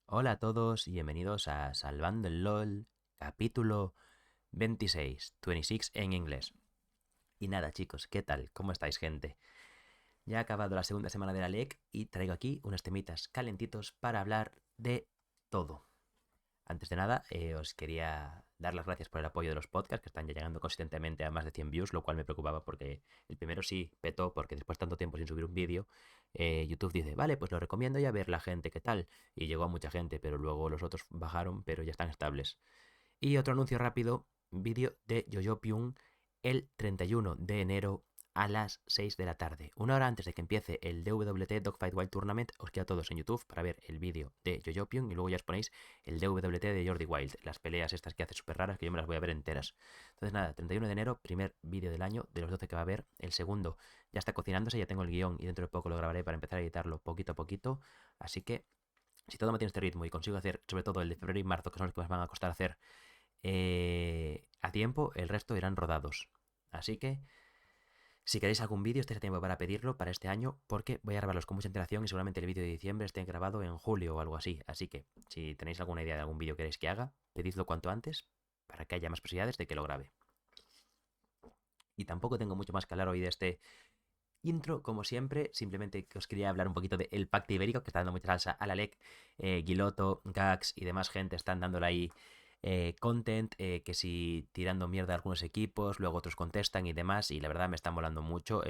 Hola a todos y bienvenidos a Salvando el LOL, capítulo 26 en inglés. Y nada, chicos, ¿qué tal? ¿Cómo estáis, gente? Ya ha acabado la segunda semana de la LEC y traigo aquí unos temitas calentitos para hablar de todo. Antes de nada, os quería dar las gracias por el apoyo de los podcasts que están ya llegando consistentemente a más de 100 views, lo cual me preocupaba porque el primero sí petó, porque después de tanto tiempo sin subir un vídeo, YouTube dice, vale, pues lo recomiendo ya ver la gente, ¿qué tal? Y llegó a mucha gente, pero luego los otros bajaron, pero ya están estables. Y otro anuncio rápido, vídeo de Jojo Pyun el 31 de enero a las 6 de la tarde. Una hora antes de que empiece el DWT Dogfight Wild Tournament, os queda a todos en YouTube para ver el vídeo de Jojo Pyun y luego ya os ponéis el DWT de Jordi Wild, las peleas estas que hace súper raras que yo me las voy a ver enteras. Entonces nada, 31 de enero, primer vídeo del año, de los 12 que va a haber. El segundo ya está cocinándose, ya tengo el guión y dentro de poco lo grabaré para empezar a editarlo poquito a poquito. Así que si todo mantiene este ritmo y consigo hacer sobre todo el de febrero y marzo, que son los que más van a costar hacer, a tiempo, el resto irán rodados. Así que, si queréis algún vídeo, estéis a tiempo para pedirlo para este año, porque voy a grabarlos con mucha antelación y seguramente el vídeo de diciembre esté grabado en julio o algo así. Así que, si tenéis alguna idea de algún vídeo que queréis que haga, pedidlo cuanto antes para que haya más posibilidades de que lo grabe. Y tampoco tengo mucho más que hablar hoy de este intro, como siempre, simplemente que os quería hablar un poquito del Pacto Ibérico, que está dando mucha salsa a la LEC. Guiloto, Gax y demás gente están dándole ahí content, que si tirando mierda a algunos equipos, luego otros contestan y demás, y la verdad me están molando mucho.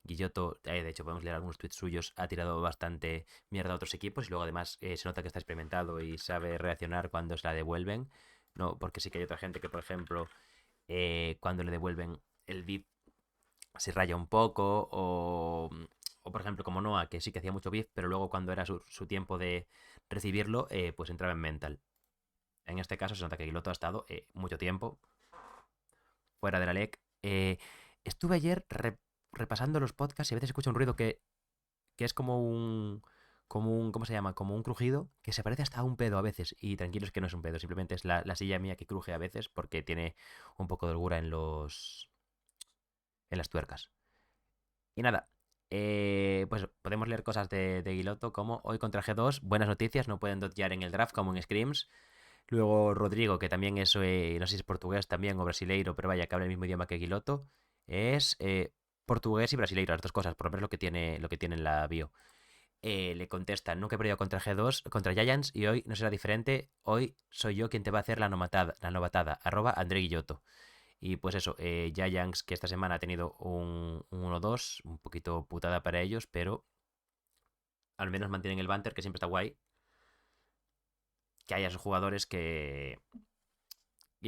Guilloto, de hecho podemos leer algunos tweets suyos, ha tirado bastante mierda a otros equipos y luego además se nota que está experimentado y sabe reaccionar cuando se la devuelven, no, porque sí que hay otra gente que, por ejemplo, cuando le devuelven el VIP se raya un poco, o por ejemplo como Noah, que sí que hacía mucho beef, pero luego cuando era su tiempo de recibirlo, pues entraba en mental. En este caso se nota que Giloto ha estado mucho tiempo fuera de la LEC. Estuve ayer repasando los podcasts y a veces escucho un ruido que es como un, ¿cómo se llama? Como un crujido que se parece hasta a un pedo a veces. Y tranquilos que no es un pedo, simplemente es la silla mía que cruje a veces porque tiene un poco de holgura en las tuercas. Y nada, pues podemos leer cosas de Guiloto como hoy contra G2, buenas noticias, no pueden dodgear en el draft como en Scrims. Luego Rodrigo, que también es, no sé si es portugués también o brasileiro, pero vaya, que habla el mismo idioma que Guiloto, es portugués y brasileiro, las dos cosas, por lo menos lo que tiene en la bio. Le contestan, nunca he perdido contra G2, contra Giants, y hoy no será diferente, hoy soy yo quien te va a hacer la novatada, @André Guilloto. Y pues eso, Giants que esta semana ha tenido un 1-2, un poquito putada para ellos, pero al menos mantienen el banter, que siempre está guay. Que haya esos jugadores y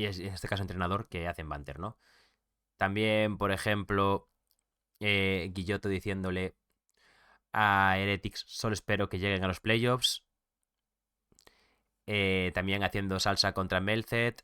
en este caso entrenador, que hacen banter, ¿no? También, por ejemplo, Guilloto diciéndole a Heretics, solo espero que lleguen a los playoffs. También haciendo salsa contra Melzet.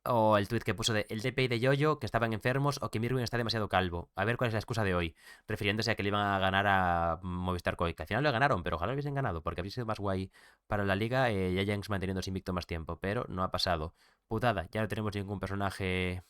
O el tweet que puso de el DPI de Yoyo, que estaban enfermos, o que Mirwin está demasiado calvo. A ver cuál es la excusa de hoy. Refiriéndose a que le iban a ganar a Movistar Coy. Que al final lo ganaron, pero ojalá lo hubiesen ganado, porque habría sido más guay para la liga. Ya Yanks manteniéndose invicto más tiempo, pero no ha pasado. Putada, ya no tenemos ningún personaje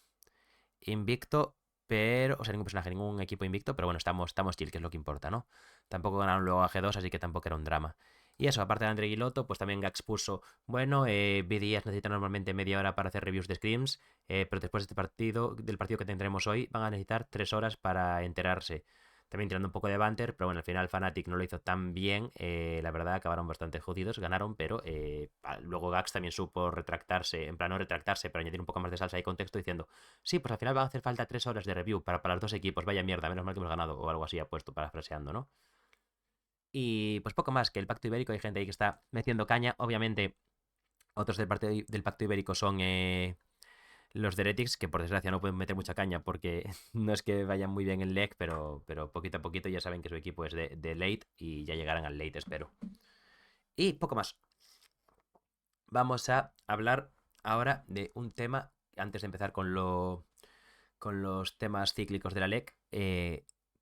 invicto, pero. O sea, ningún personaje, ningún equipo invicto, pero bueno, estamos chill, que es lo que importa, ¿no? Tampoco ganaron luego a G2, así que tampoco era un drama. Y eso, aparte de André Guilotto, pues también Gax puso, bueno, BDS necesita normalmente media hora para hacer reviews de scrims, pero después de este partido, del partido que tendremos hoy, van a necesitar 3 horas para enterarse. También tirando un poco de banter, pero bueno, al final Fnatic no lo hizo tan bien, la verdad acabaron bastante jodidos, ganaron, pero luego Gax también supo retractarse, en plan no retractarse, pero añadir un poco más de salsa y contexto diciendo, sí, pues al final van a hacer falta 3 horas de review para los dos equipos, vaya mierda, menos mal que hemos ganado, o algo así ha puesto parafraseando, ¿no? Y pues poco más, que el Pacto Ibérico hay gente ahí que está metiendo caña. Obviamente, otros del Pacto Ibérico son los de Heretics, que por desgracia no pueden meter mucha caña porque no es que vayan muy bien en LEC, pero poquito a poquito ya saben que su equipo es de late y ya llegarán al late, espero. Y poco más. Vamos a hablar ahora de un tema, antes de empezar con los temas cíclicos de la LEC.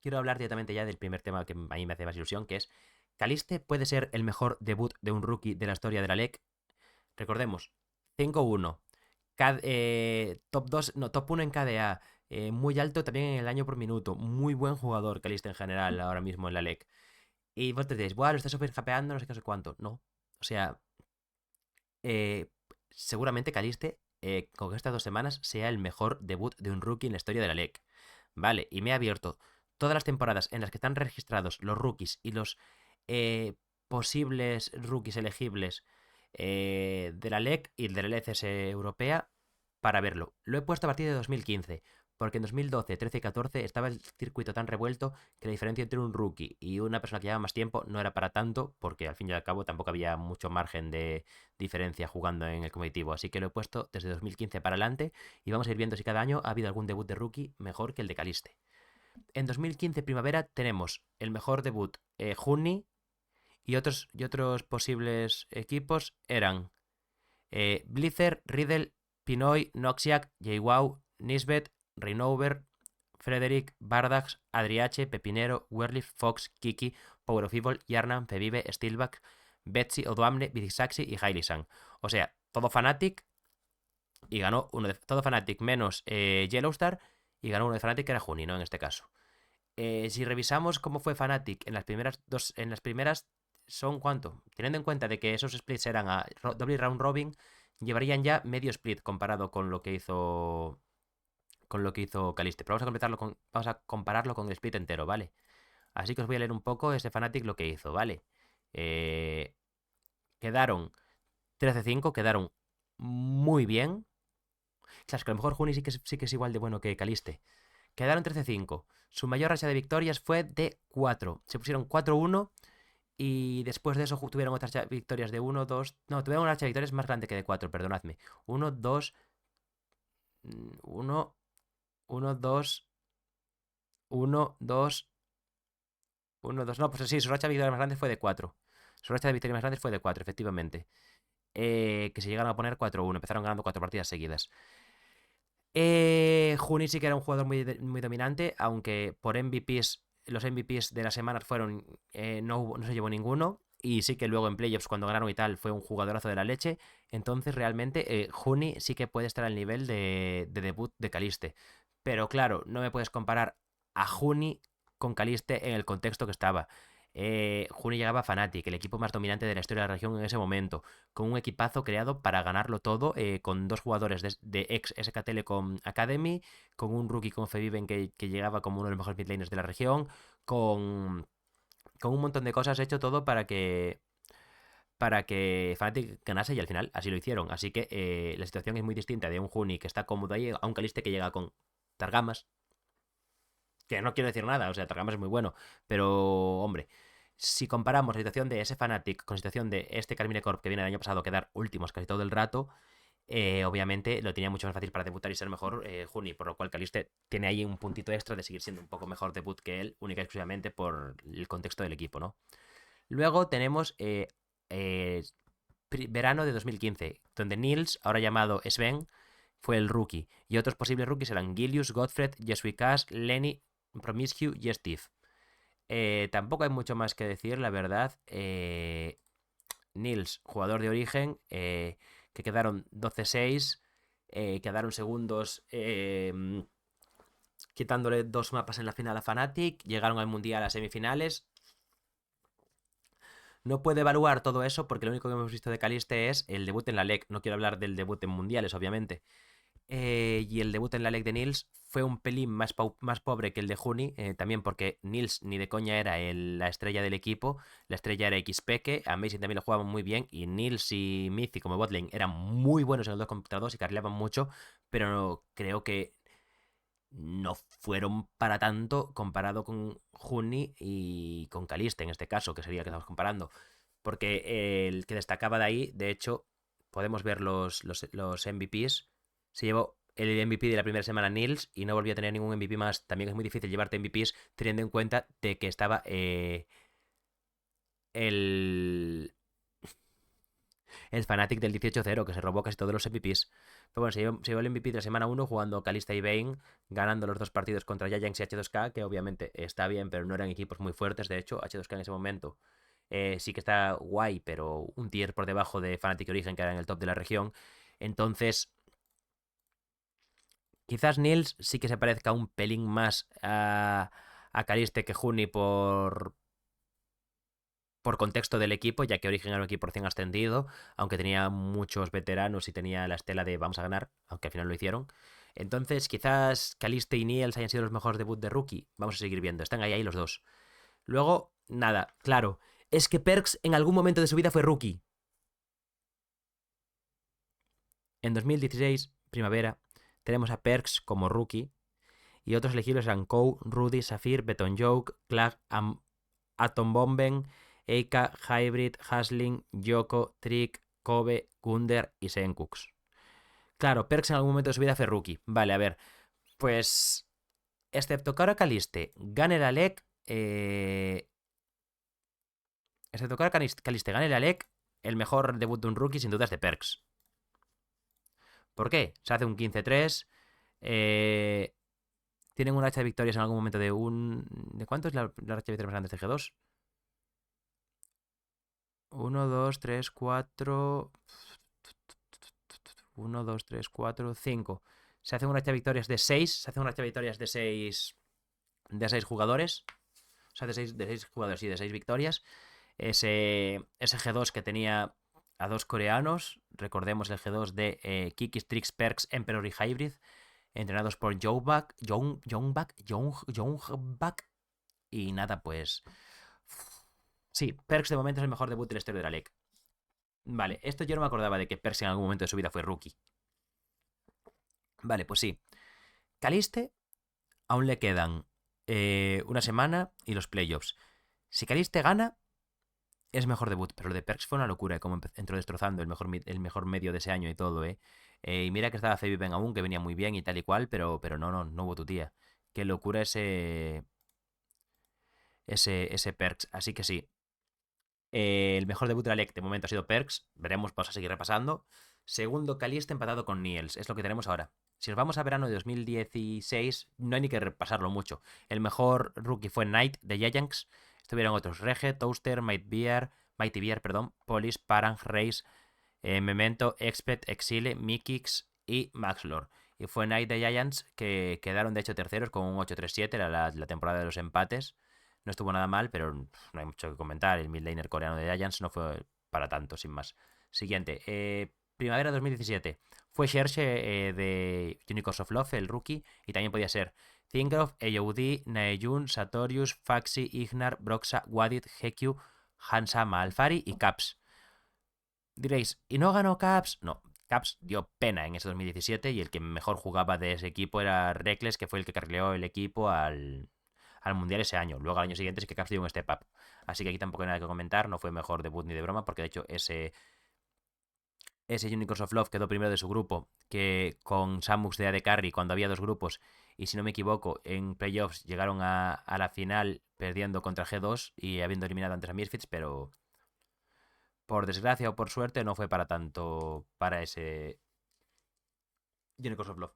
Quiero hablar directamente ya del primer tema que a mí me hace más ilusión, que es ¿Caliste puede ser el mejor debut de un rookie de la historia de la LEC? Recordemos, 5-1, top 2, no, top 1 en KDA, muy alto también en el año por minuto, muy buen jugador Caliste en general ahora mismo en la LEC. Y vos te diréis, bueno, lo estás super japeando, no sé qué, no sé cuánto. No. O sea, eh, seguramente Caliste, con estas 2 semanas, sea el mejor debut de un rookie en la historia de la LEC. Vale, y me he abierto todas las temporadas en las que están registrados los rookies y los eh, posibles rookies elegibles de la LEC y de la LCS europea para verlo. Lo he puesto a partir de 2015, porque en 2012, 13 y 14 estaba el circuito tan revuelto que la diferencia entre un rookie y una persona que llevaba más tiempo no era para tanto, porque al fin y al cabo tampoco había mucho margen de diferencia jugando en el competitivo. Así que lo he puesto desde 2015 para adelante y vamos a ir viendo si cada año ha habido algún debut de rookie mejor que el de Caliste. En 2015 primavera tenemos el mejor debut Juni y otros posibles equipos eran Blitzer, Riddle, Pinoy, Noxiac, JWoww, Nisbet, Reinover, Frederick, Bardax, Adriache, Pepinero, Werlif, Fox, Kiki, Power of Evil, Yarnan, Fevive, Steelback, Betsy, Odoamne, Bidisaxi y Hailisan. O sea, todo Fnatic y ganó uno de todo Fnatic menos Yellowstar y ganó uno de Fnatic que era Juni, ¿no? En este caso. Si revisamos cómo fue Fnatic en las primeras dos, en las primeras son cuánto, teniendo en cuenta de que esos splits eran a doble round robin, llevarían ya medio split comparado con lo que hizo Caliste. Pero vamos a compararlo con el split entero, ¿vale? Así que os voy a leer un poco ese Fnatic lo que hizo, ¿vale? Eh, quedaron 13-5, quedaron muy bien. Claro, es que a lo mejor Juni sí que es igual de bueno que Caliste. Quedaron 13-5. Su mayor racha de victorias fue de 4. Se pusieron 4-1 y después de eso tuvieron otras victorias de 1, 2. No, tuvieron una racha de victorias más grande que de 4, perdonadme. 1, 2, 1, 1, 2, 1, 2, 1, 2. No, pues sí, su racha de victorias más grande fue de 4. Su racha de victorias más grande fue de 4, efectivamente. Que se llegaron a poner 4-1. Empezaron ganando 4 partidas seguidas. Juni sí que era un jugador muy dominante, aunque por MVPs, los MVPs de la semana fueron, no se llevó ninguno. Y sí que luego en playoffs, cuando ganaron y tal, fue un jugadorazo de la leche. Entonces, realmente, Juni sí que puede estar al nivel de debut de Caliste. Pero claro, no me puedes comparar a Juni con Caliste en el contexto que estaba. Juni llegaba a Fnatic, el equipo más dominante de la historia de la región en ese momento, con un equipazo creado para ganarlo todo, con dos jugadores de ex SK Telecom Academy, con un rookie con Feviven que llegaba como uno de los mejores midlaners de la región, con un montón de cosas hecho todo para que Fnatic ganase y al final así lo hicieron. Así que la situación es muy distinta de un Juni que está cómodo ahí a un Caliste que llega con Targamas, que no quiero decir nada, o sea, Targamas es muy bueno, pero hombre, si comparamos la situación de ese Fnatic con la situación de este Carmine Corp que viene el año pasado a quedar últimos casi todo el rato, obviamente lo tenía mucho más fácil para debutar y ser mejor Juni, por lo cual Caliste tiene ahí un puntito extra de seguir siendo un poco mejor debut que él, única y exclusivamente por el contexto del equipo, ¿no? Luego tenemos eh, verano de 2015, donde Nils, ahora llamado Sven, fue el rookie, y otros posibles rookies eran Gilius, Godfred, Jesui Cash, Lenny, Promiscue y Steve. Tampoco hay mucho más que decir, la verdad. Nils, jugador de origen, que quedaron 12-6, quedaron segundos quitándole 2 mapas en la final a Fnatic, llegaron al Mundial a semifinales. No puede evaluar todo eso porque lo único que hemos visto de Caliste es el debut en la LEC. No quiero hablar del debut en mundiales, obviamente. Y el debut en la LEC de Nils fue un pelín más pobre que el de Juni, también porque Nils ni de coña era la estrella del equipo, la estrella era XPeke, Amazing también lo jugaban muy bien, y Nils y Mythic como botlane eran muy buenos en el 2 contra 2 y carrileaban mucho, pero creo que no fueron para tanto comparado con Juni y con Caliste en este caso, que sería el que estamos comparando. Porque el que destacaba de ahí, de hecho, podemos ver los MVPs. Se llevó el MVP de la primera semana Nils y no volvió a tener ningún MVP más. También es muy difícil llevarte MVPs teniendo en cuenta de que estaba el Fnatic del 18-0, que se robó casi todos los MVPs. Pero bueno, se llevó el MVP de la semana 1 jugando Kalista y Vayne, ganando los 2 partidos contra Giants y H2K, que obviamente está bien, pero no eran equipos muy fuertes. De hecho, H2K en ese momento sí que está guay, pero un tier por debajo de Fnatic Origen, que era en el top de la región. Entonces, quizás Nils sí que se parezca un pelín más a Caliste que Juni por contexto del equipo, ya que Origen era un equipo recién ascendido, aunque tenía muchos veteranos y tenía la estela de vamos a ganar, aunque al final lo hicieron. Entonces, quizás Caliste y Niels hayan sido los mejores debuts de rookie. Vamos a seguir viendo. Están ahí los dos. Luego, nada, claro. Es que Perks en algún momento de su vida fue rookie. En 2016, primavera, tenemos a Perks como rookie. Y otros elegibles eran Kou, Rudy, Safir, Betonjoke, Clag, Atom Bomben, Eika, Hybrid, Hasling, Yoko, Trick, Kobe, Gunder y Senkux. Claro, Perks en algún momento de su vida fue rookie. Vale, a ver. Pues, excepto que ahora Caliste gane la LEC, excepto que ahora Caliste gane la LEC, el mejor debut de un rookie sin duda es de Perks. ¿Por qué? Se hace un 15-3. Tienen una racha de victorias en algún momento de un... ¿De cuánto es la racha de victorias más grande de G2? 1, 2, 3, 4... 1, 2, 3, 4, 5. Se hace una racha de victorias de 6. Se hace una racha de victorias de 6... De 6 jugadores. O sea, de 6 jugadores y de 6 victorias. Ese G2 que tenía a dos coreanos. Recordemos el G2 de Kikis, Trix, Perks, Emperor y Hybrid. Entrenados por Youngbak. Y nada, pues... Sí, Perks de momento es el mejor debut de la historia de la LEC. Vale, esto yo no me acordaba de que Perks en algún momento de su vida fue rookie. Vale, pues sí. Caliste aún le quedan una semana y los playoffs. Si Caliste gana, es mejor debut, pero lo de Perks fue una locura, como entró destrozando el mejor medio de ese año y todo, ¿eh? Y mira que estaba Fabi Ben aún, que venía muy bien y tal y cual, pero no hubo tu tía. Qué locura ese Perks. Así que sí, el mejor debut de la LEC de momento ha sido Perks. Veremos, vamos a seguir repasando. Segundo, Caliste empatado con Niels. Es lo que tenemos ahora. Si nos vamos a verano de 2016, no hay ni que repasarlo mucho. El mejor rookie fue Knight de Giants. Estuvieron otros: Rege, Toaster, Mighty Bear, Polis, Parang, Race, Memento, Expert, Exile, Mikix y Maxlor. Y fue Knight de Giants que quedaron de hecho terceros con un 8-3-7, era la temporada de los empates. No estuvo nada mal, pero no hay mucho que comentar. El midlaner coreano de Giants no fue para tanto, sin más. Siguiente. Primavera 2017. Fue Shershe de Unicorns of Love, el rookie. Y también podía ser Thingroff, AOD, Naejun, Satorius, Faxi, Ignar, Broxa, Wadid, Hekyu, Hansa, Malfari y Caps. Diréis, ¿y no ganó Caps? No, Caps dio pena en ese 2017 y el que mejor jugaba de ese equipo era Reckless, que fue el que carrileó el equipo al Mundial ese año. Luego al año siguiente es que Caps dio un step up. Así que aquí tampoco hay nada que comentar, no fue mejor debut ni de broma, porque de hecho ese Unicorns of Love quedó primero de su grupo, que con Samux de AD Carry cuando había dos grupos, y si no me equivoco, en playoffs llegaron a la final perdiendo contra G2 y habiendo eliminado antes a Misfits, pero por desgracia o por suerte no fue para tanto para ese Unicorns of Love.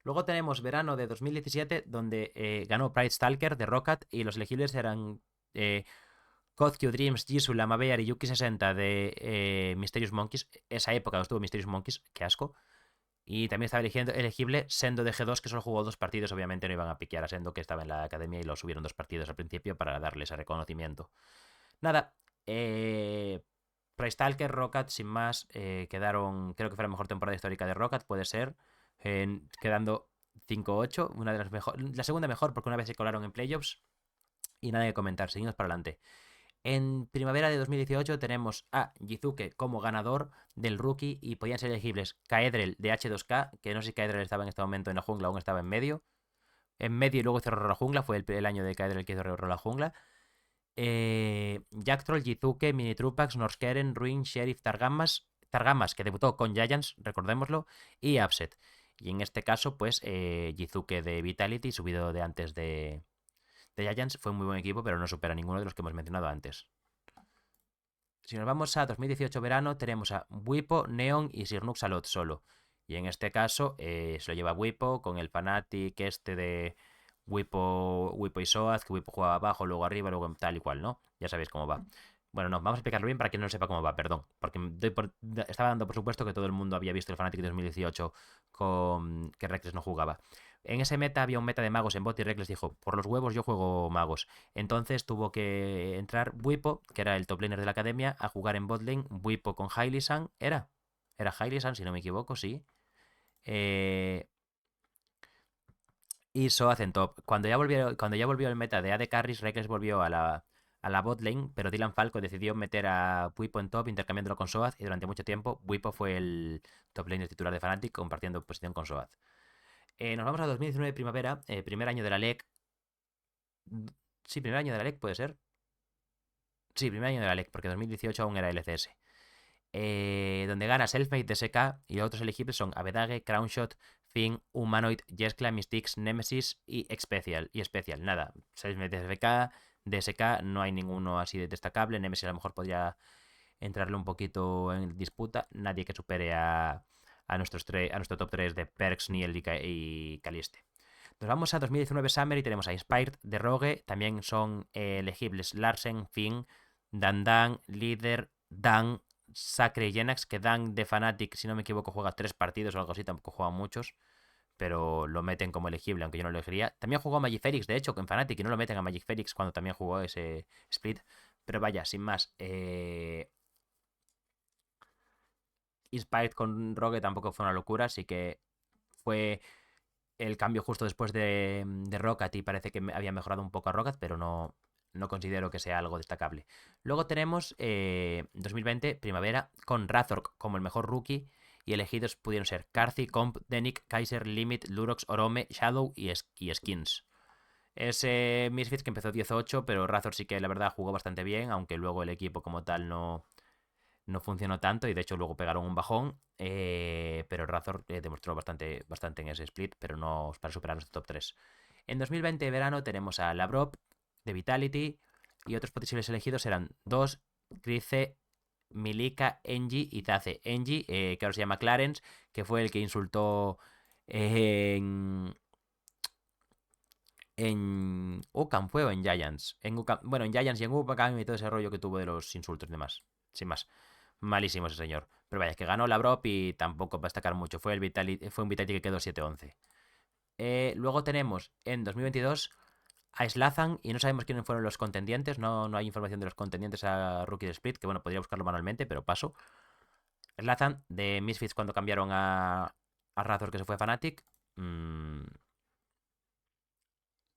Luego tenemos verano de 2017, donde ganó Pride Stalker de Rocket y los elegibles eran Kozkyu, Dreams, Jisoo, Lamabear y Yuki60 de Mysterious Monkeys. Esa época no estuvo Mysterious Monkeys, qué asco. Y también estaba elegible Sendo de G2, que solo jugó 2 partidos. Obviamente no iban a piquear a Sendo, que estaba en la academia, y lo subieron 2 partidos al principio para darle ese reconocimiento. Nada, Pride Stalker, Rocket, sin más, quedaron, creo que fue la mejor temporada histórica de Rocket, puede ser, quedando 5-8, una de las mejores, la segunda mejor porque una vez se colaron en playoffs. Y nada que comentar, seguimos para adelante. En primavera de 2018 tenemos a Jizuke como ganador del rookie y podían ser elegibles Kaedrel de H2K, que no sé si Kaedrel estaba en este momento en la jungla, aún estaba en medio. En medio y luego cerró la jungla, fue el año de Kaedrel que cerró la jungla. Jack Troll, Jizuke, Mini Trupax, Norskeren, Ruin, Sheriff, Targamas, que debutó con Giants, recordémoslo, y Upset. Y en este caso, pues, Jizuke de Vitality, subido de antes de Giants, fue un muy buen equipo, pero no supera a ninguno de los que hemos mencionado antes. Si nos vamos a 2018 verano, tenemos a Wipo, Neon y Sirnux Alot solo. Y en este caso se lo lleva Wipo con el Fnatic este de Wipo y Soaz, que Wipo jugaba abajo, luego arriba, luego tal y cual, ¿no? Ya sabéis cómo va. Bueno, no, vamos a explicarlo bien para quien no sepa cómo va, perdón. Porque estaba dando por supuesto que todo el mundo había visto el Fnatic de 2018 con que Reckless no jugaba. En ese meta había un meta de magos en bot y Reckless dijo, por los huevos yo juego magos. Entonces tuvo que entrar Bwipo, que era el top laner de la academia, a jugar en bot lane. Bwipo con Hylisan, ¿era? Era Hylisan, si no me equivoco, sí. Eh, y Soaz en top. Cuando ya volvió el meta de AD Carries, Reckless volvió a la bot lane, pero Dylan Falco decidió meter a Bwipo en top, intercambiándolo con Soaz, y durante mucho tiempo Bwipo fue el top laner titular de Fnatic, compartiendo posición con Soaz. Nos vamos a 2019 primavera, primer año de la LEC. Sí, primer año de la LEC, puede ser. Sí, primer año de la LEC, porque 2018 aún era LCS. Donde gana Selfmade de SK y los otros elegibles son Avedage, Crownshot, Finn, Humanoid, Jeskla, Mystics, Nemesis y Special. Y Special, nada. Selfmade de SK, de SK no hay ninguno así de destacable. Nemesis a lo mejor podría entrarle un poquito en disputa. Nadie que supere a nuestro top 3 de Perks, Niel y Caliste. Nos vamos a 2019 Summer y tenemos a Inspired de Rogue. También son elegibles Larsen, Finn, Dandan, Líder, Dan, Sacre y Jenax, que Dan de Fnatic, si no me equivoco, juega 3 partidos o algo así, tampoco juega muchos, pero lo meten como elegible, aunque yo no lo elegiría. También jugó a Magic Felix, de hecho, en Fnatic, y no lo meten a Magic Felix cuando también jugó ese split. Pero vaya, sin más. Inspired con Rogue tampoco fue una locura, así que fue el cambio justo después de Rocket y parece que había mejorado un poco a Rocket, pero no considero que sea algo destacable. Luego tenemos 2020, primavera, con Razork como el mejor rookie y elegidos pudieron ser Karthi, Comp, Denick, Kaiser, Limit, Lurox, Orome, Shadow y Skins. Ese Misfits que empezó 18, pero Razor sí que la verdad jugó bastante bien, aunque luego el equipo como tal no funcionó tanto y de hecho luego pegaron un bajón, pero Razor demostró bastante en ese split, pero no para superar nuestro top 3. En 2020 verano tenemos a Labrov de Vitality y otros posibles elegidos eran dos, Grice, Milika, Engie y Taze. Engie, que ahora se llama Clarence, que fue el que insultó en UCAM, fue o en Giants. Bueno, en Giants y en UCAM y todo ese rollo que tuvo de los insultos y demás. Sin más. Malísimo ese señor. Pero vaya, que ganó la Brop y tampoco va a destacar mucho. Fue un Vitality que quedó 7-11. Luego tenemos en 2022 a Slazan y no sabemos quiénes fueron los contendientes. No hay información de los contendientes a Rookie de Split, que bueno, podría buscarlo manualmente, pero paso. Slazan de Misfits cuando cambiaron a Razor que se fue a Fnatic.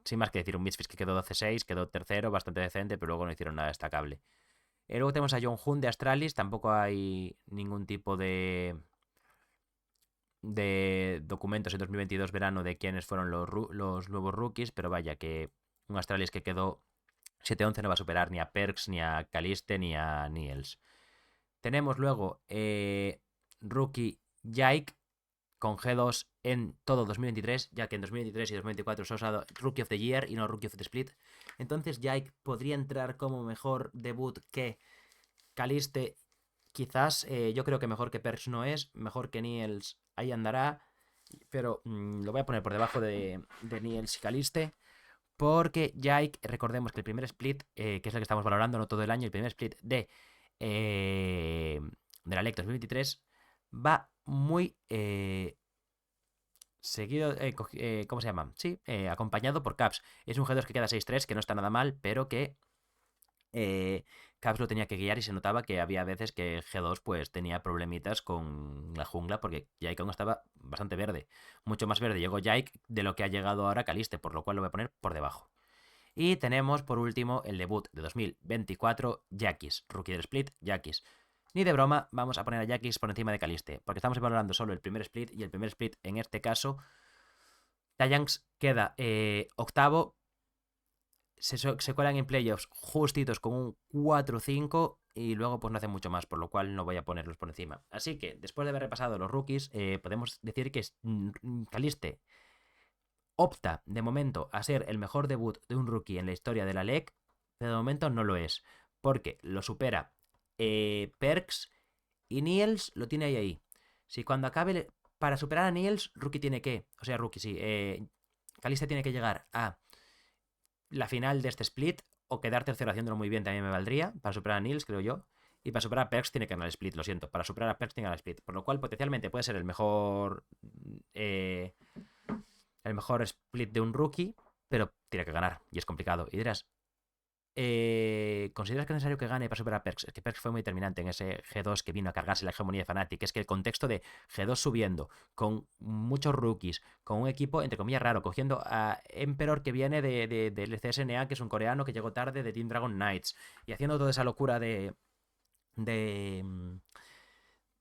Sin más que decir, un Misfits que quedó 12-6, quedó tercero, bastante decente, pero luego no hicieron nada destacable. Luego tenemos a John Hunt de Astralis, tampoco hay ningún tipo de documentos en 2022 verano de quiénes fueron los nuevos rookies, pero vaya que un Astralis que quedó 7-11 no va a superar ni a Perks, ni a Caliste, ni a Niels. Tenemos luego rookie Jake con G2 en todo 2023, ya que en 2023 y 2024 se ha usado Rookie of the Year y no Rookie of the Split. Entonces Jake podría entrar como mejor debut que Caliste. Quizás yo creo que mejor que Perks no es, mejor que Niels ahí andará, pero lo voy a poner por debajo de Niels y Caliste, porque Jake, recordemos que el primer split, que es el que estamos valorando, no todo el año, el primer split de la LEC 2023 va muy seguido, ¿cómo se llama? Sí, acompañado por Caps. Es un G2 que queda 6-3, que no está nada mal, pero que Caps lo tenía que guiar y se notaba que había veces que G2 pues tenía problemitas con la jungla porque Jake aún estaba bastante verde. Mucho más verde llegó Jake de lo que ha llegado ahora Caliste, por lo cual lo voy a poner por debajo. Y tenemos por último el debut de 2024, Jackis, rookie del split, Jackis. Ni de broma, vamos a poner a Jackis por encima de Caliste, porque estamos valorando solo el primer split y el primer split en este caso, Giants queda octavo, se cuelan en playoffs justitos con un 4-5 y luego pues no hacen mucho más, por lo cual no voy a ponerlos por encima. Así que después de haber repasado los rookies, podemos decir que Caliste opta de momento a ser el mejor debut de un rookie en la historia de la LEC, pero de momento no lo es, porque lo supera Perks y Niels lo tiene ahí. Si cuando acabe, para superar a Niels, rookie tiene que, o sea, rookie sí, Caliste tiene que llegar a la final de este split o quedar tercero haciéndolo muy bien también me valdría, para superar a Nils, creo yo. Y para superar a Perks tiene que ganar el split, lo siento. Para superar a Perks tiene que ganar el split. Por lo cual, potencialmente puede ser el mejor split de un rookie, pero tiene que ganar. Y es complicado. Y dirás, ¿consideras que es necesario que gane para superar a Perks? Es que Perks fue muy determinante en ese G2 que vino a cargarse la hegemonía de Fnatic. Es que el contexto de G2 subiendo, con muchos rookies, con un equipo, entre comillas, raro, cogiendo a Emperor que viene del CSNA, que es un coreano que llegó tarde de Team Dragon Knights, y haciendo toda esa locura de,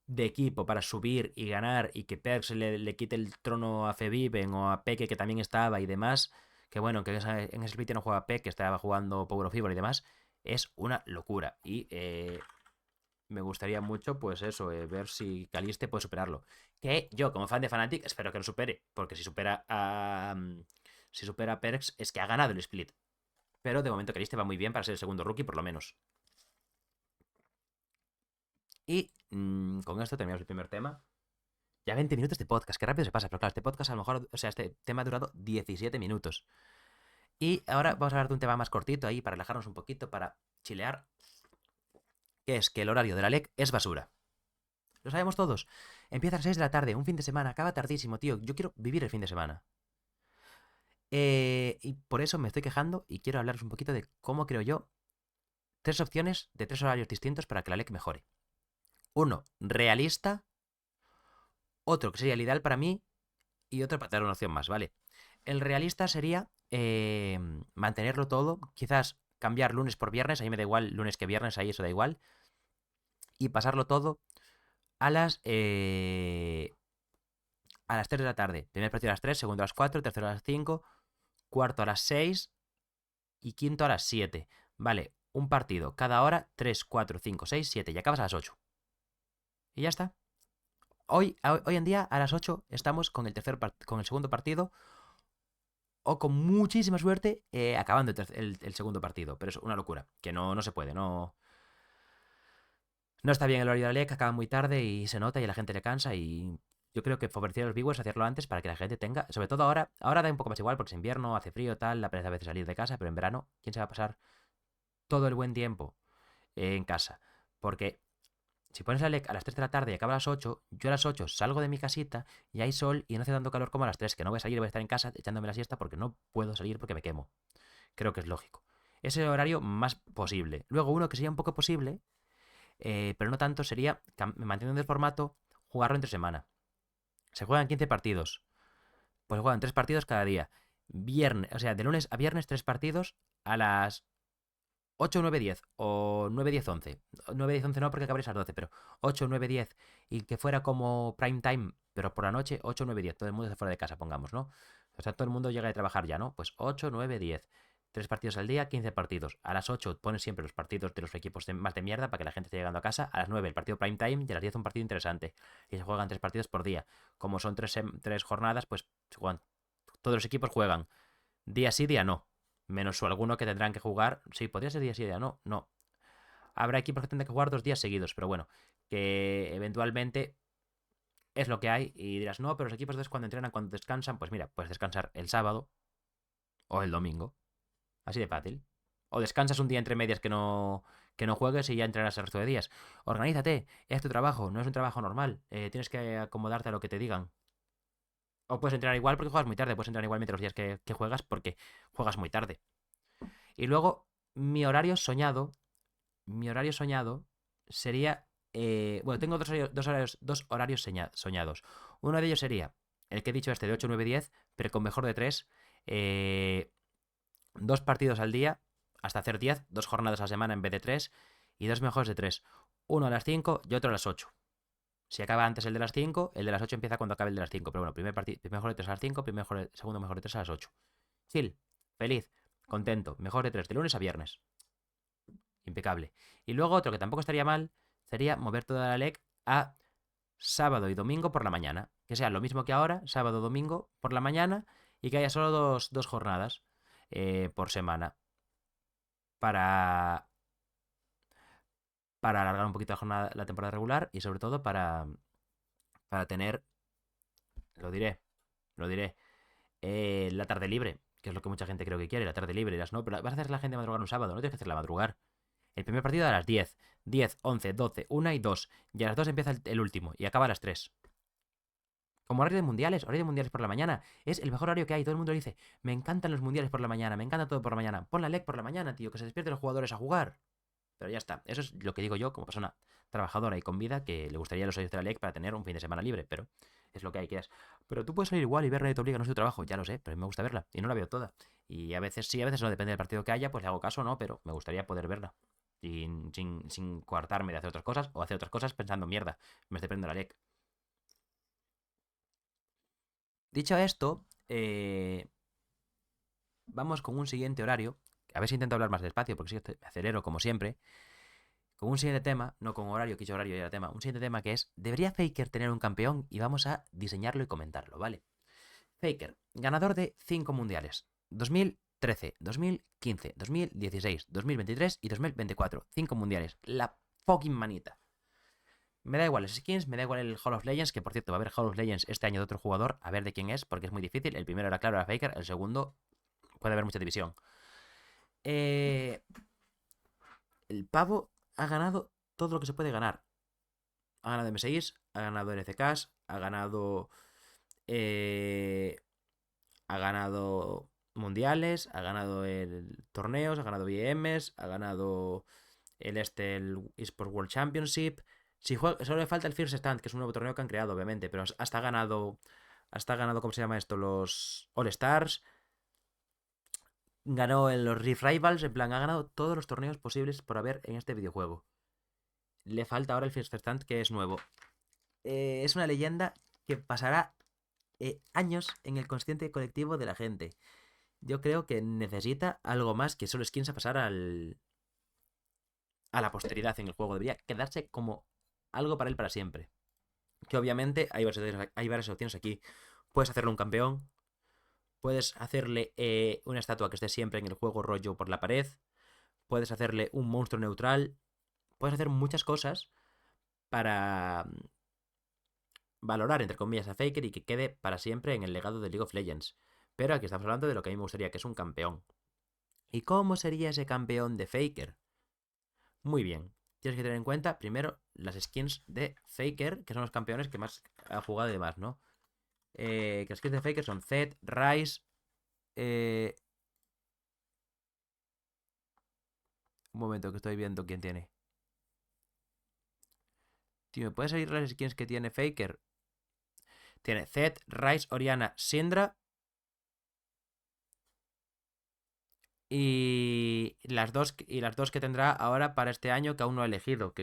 de equipo para subir y ganar y que Perks le quite el trono a Feviven o a Peke que también estaba y demás, que bueno, que en ese split no juega Peke, que estaba jugando Power of Evil y demás, es una locura. Y me gustaría mucho, pues eso, ver si Caliste puede superarlo. Que yo, como fan de Fnatic, espero que lo supere, porque si supera a Perks es que ha ganado el split. Pero de momento Caliste va muy bien para ser el segundo rookie, por lo menos. Y con esto terminamos el primer tema. Ya 20 minutos de podcast, qué rápido se pasa. Pero claro, este podcast a lo mejor, o sea, este tema ha durado 17 minutos. Y ahora vamos a hablar de un tema más cortito ahí, para relajarnos un poquito, para chilear, que es que el horario de la LEC es basura. Lo sabemos todos. Empieza a las 6 de la tarde, un fin de semana, acaba tardísimo, tío. Yo quiero vivir el fin de semana. Y por eso me estoy quejando y quiero hablaros un poquito de cómo creo yo tres opciones de tres horarios distintos para que la LEC mejore. Uno, realista. Otro que sería el ideal para mí. Y otro para dar una opción más, ¿vale? El realista sería mantenerlo todo. Quizás cambiar lunes por viernes. Ahí me da igual lunes que viernes, ahí eso da igual. Y pasarlo todo a las 3 de la tarde. Primer partido a las 3, segundo a las 4, tercero a las 5, cuarto a las 6 y quinto a las 7. Vale, un partido cada hora, 3, 4, 5, 6, 7. Y acabas a las 8. Y ya está. Hoy en día, a las 8, estamos con el segundo partido. O con muchísima suerte, acabando el segundo partido. Pero es una locura. Que no se puede. No está bien el horario de la LEC, acaba muy tarde y se nota y a la gente le cansa. Y yo creo que favorecer a los viewers hacerlo antes para que la gente tenga. Sobre todo ahora. Ahora da un poco más igual porque es invierno, hace frío, tal. La pereza a veces salir de casa. Pero en verano, ¿quién se va a pasar todo el buen tiempo en casa? Porque si pones la LEC a las 3 de la tarde y acaba a las 8, yo a las 8 salgo de mi casita y hay sol y no hace tanto calor como a las 3, que no voy a salir, voy a estar en casa echándome la siesta porque no puedo salir porque me quemo. Creo que es lógico. Ese es el horario más posible. Luego uno que sería un poco posible, pero no tanto, sería, manteniendo el formato, jugarlo entre semana. Se juegan 15 partidos. Pues juegan 3 partidos cada día. Viernes, o sea, de lunes a viernes 3 partidos a las 8, 9, 10 o 9, 10, 11. 9, 10, 11 no porque acabaréis a las 12, pero 8, 9, 10 y que fuera como prime time, pero por la noche 8, 9, 10. Todo el mundo está fuera de casa, pongamos, ¿no? O sea, todo el mundo llega de trabajar ya, ¿no? Pues 8, 9, 10. 3 partidos al día, 15 partidos. A las 8 pones siempre los partidos de los equipos más de mierda para que la gente esté llegando a casa. A las 9 el partido prime time y a las 10 un partido interesante. Y se juegan 3 partidos por día. Como son 3 jornadas, pues todos los equipos juegan día sí, día no. Menos o alguno que tendrán que jugar. Sí, podría ser día sí, día no. No. Habrá equipos que tendrán que jugar 2 días seguidos, pero bueno, que eventualmente es lo que hay. Y dirás, no, pero los equipos entonces cuando entrenan, cuando descansan, pues mira, puedes descansar el sábado o el domingo. Así de fácil. O descansas un día entre medias que no juegues y ya entrenarás el resto de días. Organízate, es tu trabajo, no es un trabajo normal. Tienes que acomodarte a lo que te digan. O puedes entrenar igual porque juegas muy tarde, puedes entrenar igualmente los días que juegas porque juegas muy tarde. Y luego, mi horario soñado, mi horario soñado sería... bueno, tengo dos horarios soñados. Uno de ellos sería el que he dicho este de 8 9 10 pero con mejor de 3. 2 partidos al día, hasta hacer 10, 2 jornadas a la semana en vez de 3, y 2 mejores de 3. Uno a las 5 y otro a las 8. Si acaba antes el de las 5, el de las 8 empieza cuando acabe el de las 5. Pero bueno, primer mejor de 3 a las 5, segundo mejor de 3 a las 8. Chill, feliz, contento, mejor de 3 de lunes a viernes. Impecable. Y luego otro que tampoco estaría mal sería mover toda la LEC a sábado y domingo por la mañana. Que sea lo mismo que ahora, sábado, domingo por la mañana, y que haya solo dos jornadas por semana para, para alargar un poquito la temporada regular y sobre todo para tener, lo diré, la tarde libre. que es lo que mucha gente creo que quiere, la tarde libre, las no, pero vas a hacer la gente madrugar un sábado, no tienes que hacerla madrugar. El primer partido a las 10, 10, 11, 12, 1 y 2, y a las 2 empieza el último, y acaba a las 3. Como horario de mundiales por la mañana, es el mejor horario que hay, todo el mundo dice, me encantan los mundiales por la mañana, me encanta todo por la mañana, pon la LEC por la mañana, tío, que se despierten los jugadores a jugar. Pero ya está, eso es lo que digo yo como persona trabajadora y con vida que le gustaría a los socios de la LEC para tener un fin de semana libre, pero es lo que hay que es. Pero tú puedes salir igual y ver Nadie te obliga, no es tu trabajo, ya lo sé, pero a mí me gusta verla y no la veo toda. Y a veces sí, a veces no, depende del partido que haya, pues le hago caso o no, pero me gustaría poder verla. Sin coartarme de hacer otras cosas o hacer otras cosas pensando, mierda, me estoy perdiendo la LEC. Dicho esto, vamos con un siguiente horario. A ver si intento hablar más despacio, porque si me acelero como siempre. Con un siguiente tema, no con horario, que horario ya era tema, un siguiente tema que es, ¿debería Faker tener un campeón? Y vamos a diseñarlo y comentarlo, ¿vale? Faker, ganador de 5 mundiales. 2013, 2015, 2016, 2023 y 2024. 5 mundiales. La fucking manita. Me da igual las skins, me da igual el Hall of Legends, que por cierto va a haber Hall of Legends este año de otro jugador, a ver de quién es, porque es muy difícil. El primero era claro, era Faker, el segundo puede haber mucha división. El pavo ha ganado todo lo que se puede ganar. Ha ganado M6, ha ganado NCKs, ha ganado. eh, ha ganado mundiales, ha ganado torneos, ha ganado VMs, ha ganado el eSports World Championship. Si solo le falta el First Stand, que es un nuevo torneo que han creado, obviamente, pero hasta ha ganado. Hasta ha ganado, ¿cómo se llama esto? Los All Stars. Ganó en los Rift Rivals, en plan, ha ganado todos los torneos posibles por haber en este videojuego. Le falta ahora el First Stand, que es nuevo. Es una leyenda que pasará años en el consciente colectivo de la gente. Yo creo que necesita algo más que solo skins a pasar a la posteridad en el juego. Debería quedarse como algo para él para siempre. Que obviamente hay varias opciones aquí. Puedes hacerle un campeón. Puedes hacerle una estatua que esté siempre en el juego rollo por la pared. Puedes hacerle un monstruo neutral. Puedes hacer muchas cosas para valorar, entre comillas, a Faker y que quede para siempre en el legado de League of Legends. Pero aquí estamos hablando de lo que a mí me gustaría, que es un campeón. ¿Y cómo sería ese campeón de Faker? Muy bien. Tienes que tener en cuenta, primero, las skins de Faker, que son los campeones que más ha jugado y demás, ¿no? Que las skins de Faker son Zed, Ryze. eh, un momento que estoy viendo quién tiene. Tío, ¿me puedes salir las skins que tiene Faker? Tiene Zed, Ryze, Oriana, Syndra. Y las dos que tendrá ahora para este año que aún no ha elegido.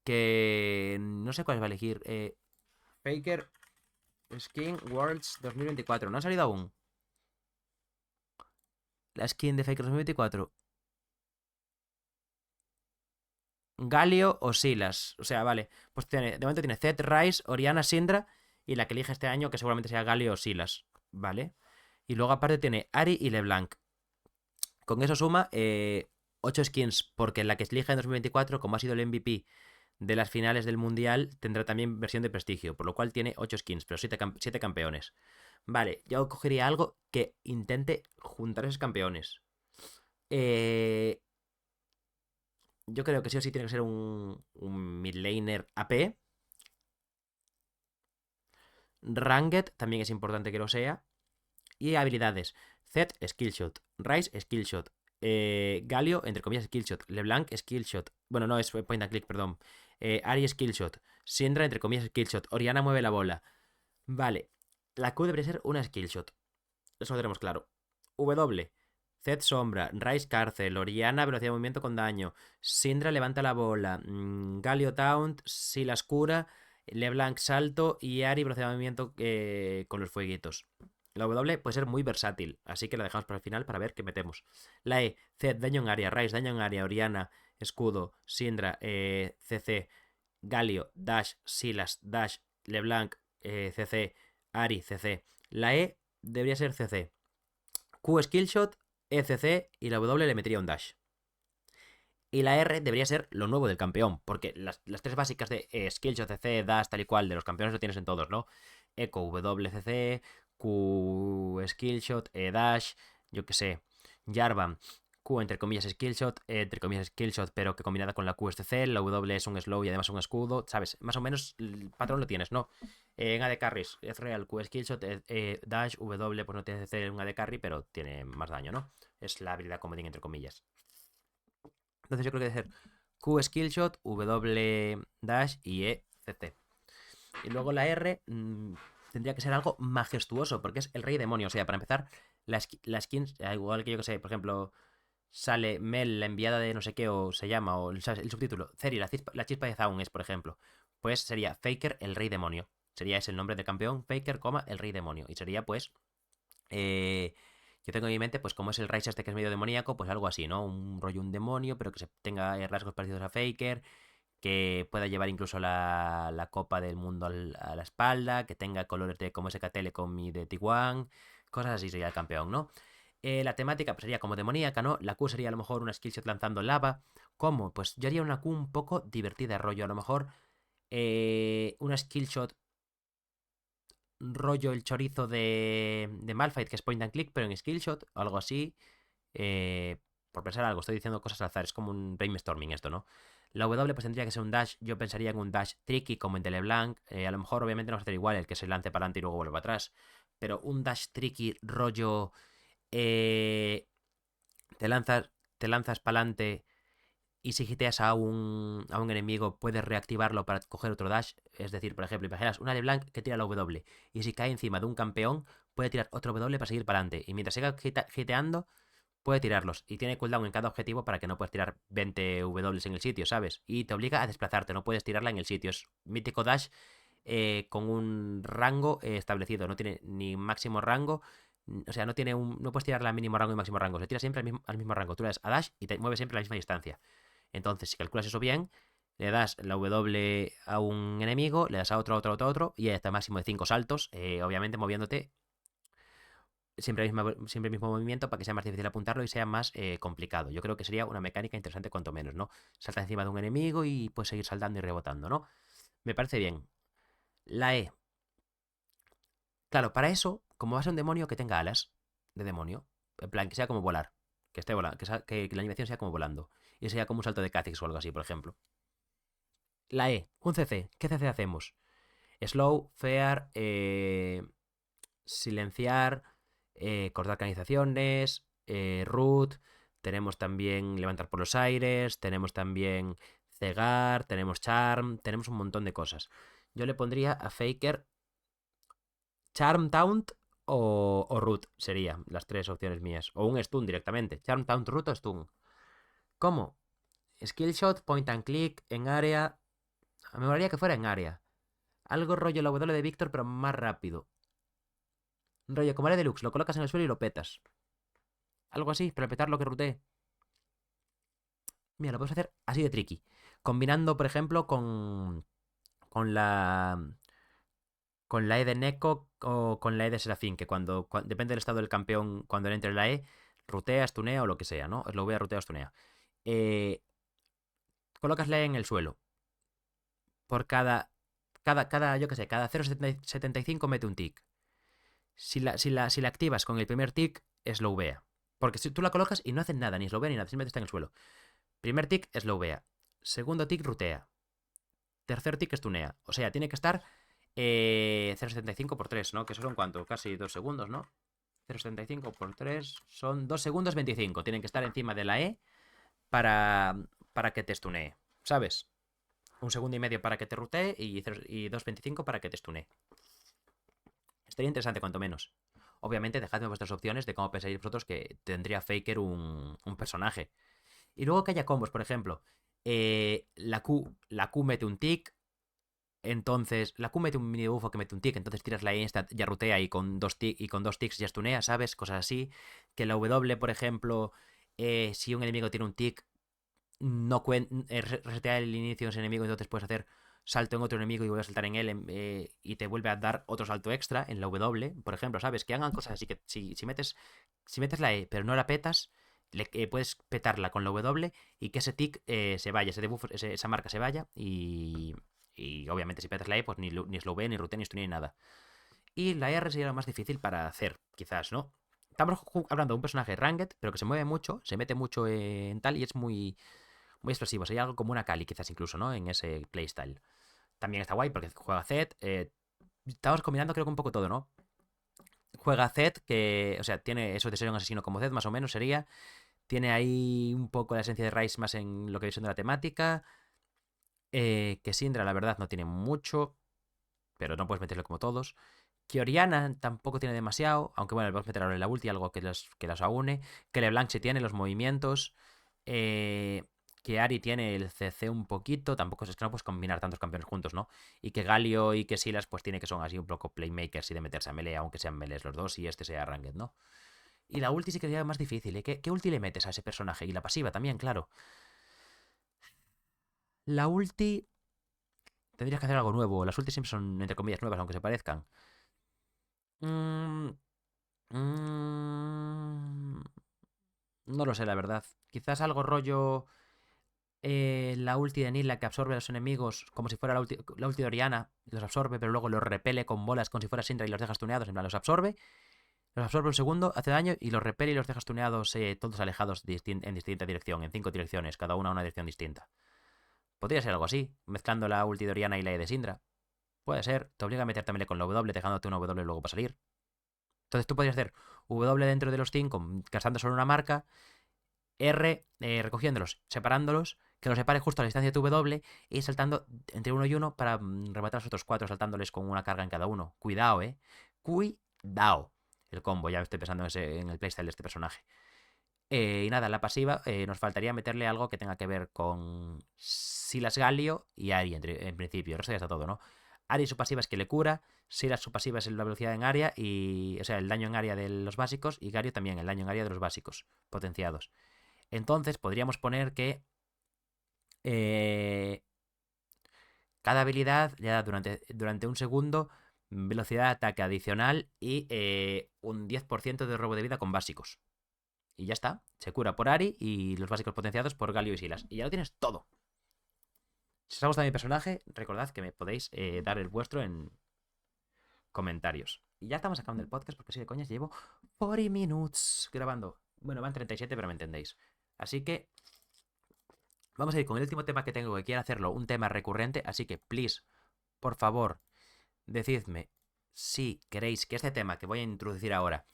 Que no sé cuáles va a elegir. Faker Skin Worlds 2024. No ha salido aún. La skin de Faker 2024. Galio o Silas. O sea, vale. Pues de momento tiene Zed, Ryze, Oriana, Syndra. Y la que elige este año, que seguramente sea Galio o Silas. ¿Vale? Y luego aparte tiene Ari y LeBlanc. Con eso suma 8 skins. Porque la que elija en 2024, como ha sido el MVP de las finales del Mundial, tendrá también versión de prestigio. Por lo cual tiene 8 skins, pero 7 campeones. Vale, yo cogería algo que intente juntar esos campeones. Yo creo que sí o sí tiene que ser un mid laner AP. Ranked también es importante que lo sea. Y habilidades. Zed, Skillshot. Ryze, Skillshot. Galio, entre comillas, Skillshot. LeBlanc, Skillshot. Bueno, no, es point and click, perdón. Ari, Skillshot. Syndra, entre comillas, Skillshot. Oriana mueve la bola. Vale. La Q debería ser una Skillshot. Eso lo tenemos claro. W. Zed sombra, Ryze cárcel, Oriana velocidad de movimiento con daño, Syndra levanta la bola, Galio taunt, Silas cura, LeBlanc salto y Ari velocidad de movimiento con los fueguitos. La W puede ser muy versátil, así que la dejamos para el final para ver qué metemos. La E, Zed, daño en área, Ryze, daño en área, Oriana, escudo, Syndra, CC, Galio, dash, Silas, dash, LeBlanc, CC, Ari, CC. La E debería ser CC. Q skillshot, ECC y la W le metería un dash. Y la R debería ser lo nuevo del campeón, porque las tres básicas de skillshot, CC, dash, tal y cual, de los campeones lo tienes en todos, ¿no? Echo, WCC, Q skillshot, dash, yo que sé, Jarvan, Q entre comillas skillshot, entre comillas skillshot, pero que combinada con la Q es CC, la W es un slow y además un escudo, ¿sabes? Más o menos el patrón lo tienes, ¿no? En AD Carries, Ezreal, Q skillshot, dash, W, pues no tiene CC en un AD Carry, pero tiene más daño, ¿no? Es la habilidad comodín entre comillas. Entonces yo creo que debe ser Q skillshot, W dash y E CC. Y luego la R tendría que ser algo majestuoso, porque es el rey demonio. O sea, para empezar, la skin, igual que yo que sé, por ejemplo, sale Mel, la enviada de no sé qué, o se llama, o el subtítulo, Ceri, la chispa de Zaun es, por ejemplo. Pues sería Faker, el rey demonio. Sería ese el nombre de campeón, Faker, el rey demonio. Y sería, pues, yo tengo en mi mente, pues como es el Ryze este que es medio demoníaco, pues algo así, ¿no? Un rollo un demonio, pero que se tenga rasgos parecidos a Faker, que pueda llevar incluso la copa del mundo a la espalda, que tenga colores de como SK Telecom y de Tiguan, cosas así sería el campeón, ¿no? La temática pues, sería como demoníaca, ¿no? La Q sería a lo mejor una skillshot lanzando lava. ¿Cómo? Pues yo haría una Q un poco divertida, rollo. A lo mejor una skillshot rollo el chorizo de Malphite, que es point and click, pero en skillshot, o algo así. Por pensar algo, estoy diciendo cosas al azar, es como un brainstorming esto, ¿no? La W pues tendría que ser un dash, yo pensaría en un dash tricky como en de LeBlanc, a lo mejor obviamente no va a ser igual el que se lance para adelante y luego vuelve para atrás, pero un dash tricky rollo, eh, te lanzas, te lanzas para adelante y si hiteas a un enemigo puedes reactivarlo para coger otro dash, es decir, por ejemplo, imaginas una LeBlanc que tira la W y si cae encima de un campeón puede tirar otro W para seguir para adelante y mientras siga hiteando puede tirarlos y tiene cooldown en cada objetivo para que no puedas tirar 20 W en el sitio, ¿sabes? Y te obliga a desplazarte, no puedes tirarla en el sitio. Es mítico dash con un rango establecido, no tiene ni máximo rango, o sea, no puedes tirarla a mínimo rango y máximo rango, se tira siempre al mismo rango. Tú le das a dash y te mueves siempre a la misma distancia. Entonces, si calculas eso bien, le das la W a un enemigo, le das a otro, y hasta máximo de 5 saltos, obviamente moviéndote siempre el mismo movimiento para que sea más difícil apuntarlo y sea más complicado. Yo creo que sería una mecánica interesante cuanto menos, ¿no? Salta encima de un enemigo y puedes seguir saltando y rebotando, ¿no? Me parece bien. La E. Claro, para eso, como va a ser un demonio que tenga alas de demonio, en plan, que sea como volar, que esté volando, que la animación sea como volando, y sea como un salto de Kha'Zix o algo así, por ejemplo. La E, un CC. ¿Qué CC hacemos? Slow, Fear, silenciar, cortar canalizaciones, root, tenemos también levantar por los aires, tenemos también cegar, tenemos charm, tenemos un montón de cosas. Yo le pondría a Faker charm taunt o root, serían las tres opciones mías. O un stun directamente. Charm taunt, root o stun. ¿Cómo? Skillshot, point and click, en área. Me molaría que fuera en área. Algo rollo la W de Víctor, pero más rápido. Rollo como área deluxe, lo colocas en el suelo y lo petas. Algo así, pero petar lo que rutee. Mira, lo puedes hacer así de tricky. Combinando, por ejemplo, con la. Con la E de Neko o con la E de Serafín, que depende del estado del campeón, cuando le entre la E, rutea, stunea o lo que sea, ¿no? Lo voy a rutea o stunea. Eh, colocas la E en el suelo. Por yo qué sé, cada 0,75 mete un tick. Si la activas con el primer tick, slowea. Porque si tú la colocas y no hacen nada, ni slowea ni nada, simplemente está en el suelo. Primer tick, slowea. Segundo tick, rutea. Tercer tick, stunea. O sea, tiene que estar 0,75 por 3, ¿no? Que eso son cuánto, casi 2 segundos, ¿no? 0,75 por 3 son 2 segundos 25. Tienen que estar encima de la E para que te stunee, ¿sabes? Un segundo y medio para que te rutee y 2,25 para que te stune. Estaría interesante cuanto menos. Obviamente dejadme vuestras opciones de cómo pensáis vosotros que tendría Faker un personaje. Y luego que haya combos, por ejemplo, la Q mete un tick, entonces la Q mete un mini bufo que mete un tick, entonces tiras la instant, ya rutea y con dos ticks ya stunea, ¿sabes? Cosas así. Que la W, por ejemplo, si un enemigo tiene un tick, no resetea el inicio de ese enemigo, entonces puedes hacer salto en otro enemigo y vuelve a saltar en él y te vuelve a dar otro salto extra en la W, por ejemplo, ¿sabes? Que hagan cosas así que si metes la E pero no la petas, puedes petarla con la W y que ese tick se vaya, ese debuff, esa marca se vaya y obviamente si petas la E pues ni slowea, ni rotea, ni stun, ni nada. Y la R sería lo más difícil para hacer, quizás, ¿no? Estamos hablando de un personaje ranked, pero que se mueve mucho, se mete mucho en tal y es muy, muy explosivo. Sería algo como una Kali, quizás incluso, ¿no? En ese playstyle. También está guay porque juega Zed. Estamos combinando creo que un poco todo, ¿no? Juega Zed, que, o sea, tiene eso de ser un asesino como Zed, más o menos sería. Tiene ahí un poco la esencia de Rice más en lo que viene siendo la temática. Que Syndra, la verdad, no tiene mucho, pero no puedes meterlo como todos. Que Oriana tampoco tiene demasiado, aunque bueno, le podemos meter ahora en la ulti, algo que las aúne. Que LeBlanc sí tiene los movimientos. Eh, que Ari tiene el CC un poquito, tampoco es que no puedes combinar tantos campeones juntos, ¿no? Y que Galio y que Silas pues tiene que son así un poco playmakers y de meterse a melee, aunque sean melees los dos y este sea ranked, ¿no? Y la ulti sí que sería más difícil, ¿eh? ¿Qué ulti le metes a ese personaje? Y la pasiva también, claro. La ulti tendrías que hacer algo nuevo. Las ultis siempre son, entre comillas, nuevas, aunque se parezcan. Mm, mm, no lo sé, la verdad. Quizás algo rollo la ulti de Nilla que absorbe a los enemigos como si fuera la ulti de Oriana. Los absorbe, pero luego los repele con bolas como si fuera Syndra y los dejas tuneados. En plan, los absorbe un segundo, hace daño y los repele y los dejas tuneados todos alejados en distinta dirección, en 5 direcciones, cada una dirección distinta. Podría ser algo así, mezclando la ulti de Oriana y la E de Syndra. Puede ser, te obliga a meter también con la W, dejándote una W luego para salir. Entonces tú podrías hacer W dentro de los 5, gastando solo una marca, R recogiéndolos, separándolos, que los separe justo a la distancia de tu W y saltando entre uno y uno para rematar a los otros 4, saltándoles con una carga en cada uno. Cuidado, Cuidado. El combo, ya estoy pensando en el playstyle de este personaje. Y nada, la pasiva nos faltaría meterle algo que tenga que ver con Silas Galio y Ari en principio. El resto ya está todo, ¿no? Ari su pasiva es que le cura, Silas su pasiva es la velocidad en área y, o sea, el daño en área de los básicos y Galio también el daño en área de los básicos potenciados. Entonces podríamos poner que eh, cada habilidad le da durante un segundo velocidad de ataque adicional y un 10% de robo de vida con básicos. Y ya está. Se cura por Ari y los básicos potenciados por Galio y Silas. Y ya lo tienes todo. Si os ha gustado mi personaje, recordad que me podéis dar el vuestro en comentarios. Y ya estamos acabando el podcast porque si de coñas llevo 40 minutes grabando. Bueno, van 37, pero me entendéis. Así que vamos a ir con el último tema que tengo, que quiero hacerlo un tema recurrente. Así que, please, por favor, decidme si queréis que este tema que voy a introducir ahora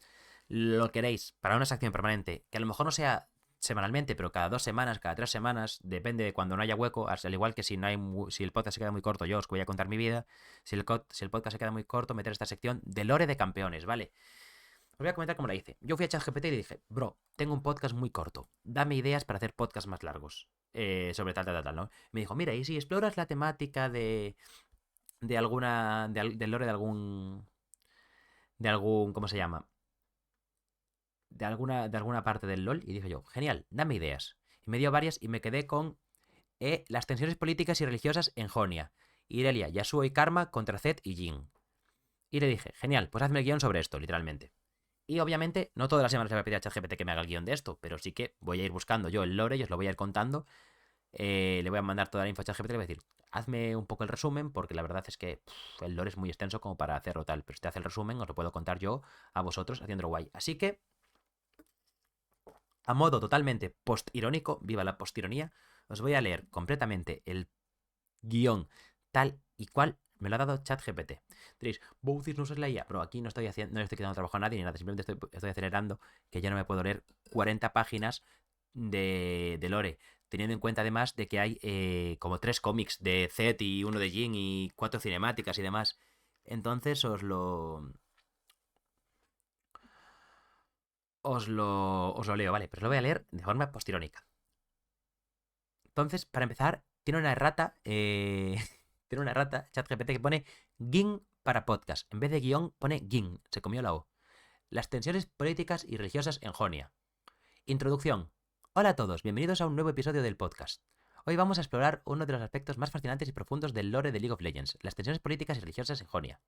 lo queréis para una sección permanente, que a lo mejor no sea semanalmente, pero cada 2 semanas, cada 3 semanas, depende de cuando no haya hueco, al igual que si el podcast se queda muy corto, yo os voy a contar mi vida, si el podcast se queda muy corto, meter esta sección de lore de campeones, ¿vale? Os voy a comentar cómo la hice. Yo fui a ChatGPT y le dije, bro, tengo un podcast muy corto, dame ideas para hacer podcasts más largos, sobre tal, ¿no? Me dijo, mira, y si exploras la temática de alguna, del lore de algún, ¿cómo se llama? De alguna parte del LOL y dije yo, genial, dame ideas. Y me dio varias y me quedé con las tensiones políticas y religiosas en Jonia. Irelia, Yasuo y Karma contra Zed y Jin. Y le dije, genial, pues hazme el guión sobre esto, literalmente. Y obviamente, no todas las semanas le voy a pedir a ChatGPT que me haga el guión de esto, pero sí que voy a ir buscando yo el lore y os lo voy a ir contando. Le voy a mandar toda la info a ChatGPT y le voy a decir, hazme un poco el resumen, porque la verdad es que el lore es muy extenso como para hacerlo tal. Pero si te hace el resumen, os lo puedo contar yo a vosotros haciéndolo guay. Así que a modo totalmente post-irónico, viva la postironía, os voy a leer completamente el guión tal y cual me lo ha dado ChatGPT. Diréis, Boucis no se leía, pero aquí no estoy quitando trabajo a nadie ni nada, simplemente estoy acelerando que ya no me puedo leer 40 páginas de lore, teniendo en cuenta además de que hay como 3 cómics de Zed y uno de Jin y 4 cinemáticas y demás. Entonces os lo leo, ¿vale? Pero os lo voy a leer de forma postirónica. Entonces, para empezar, tiene una errata, tiene una errata, ChatGPT, que pone GIN para podcast. En vez de guión, pone GIN. Se comió la O. Las tensiones políticas y religiosas en Jonia. Introducción. Hola a todos, bienvenidos a un nuevo episodio del podcast. Hoy vamos a explorar uno de los aspectos más fascinantes y profundos del lore de League of Legends, las tensiones políticas y religiosas en Jonia.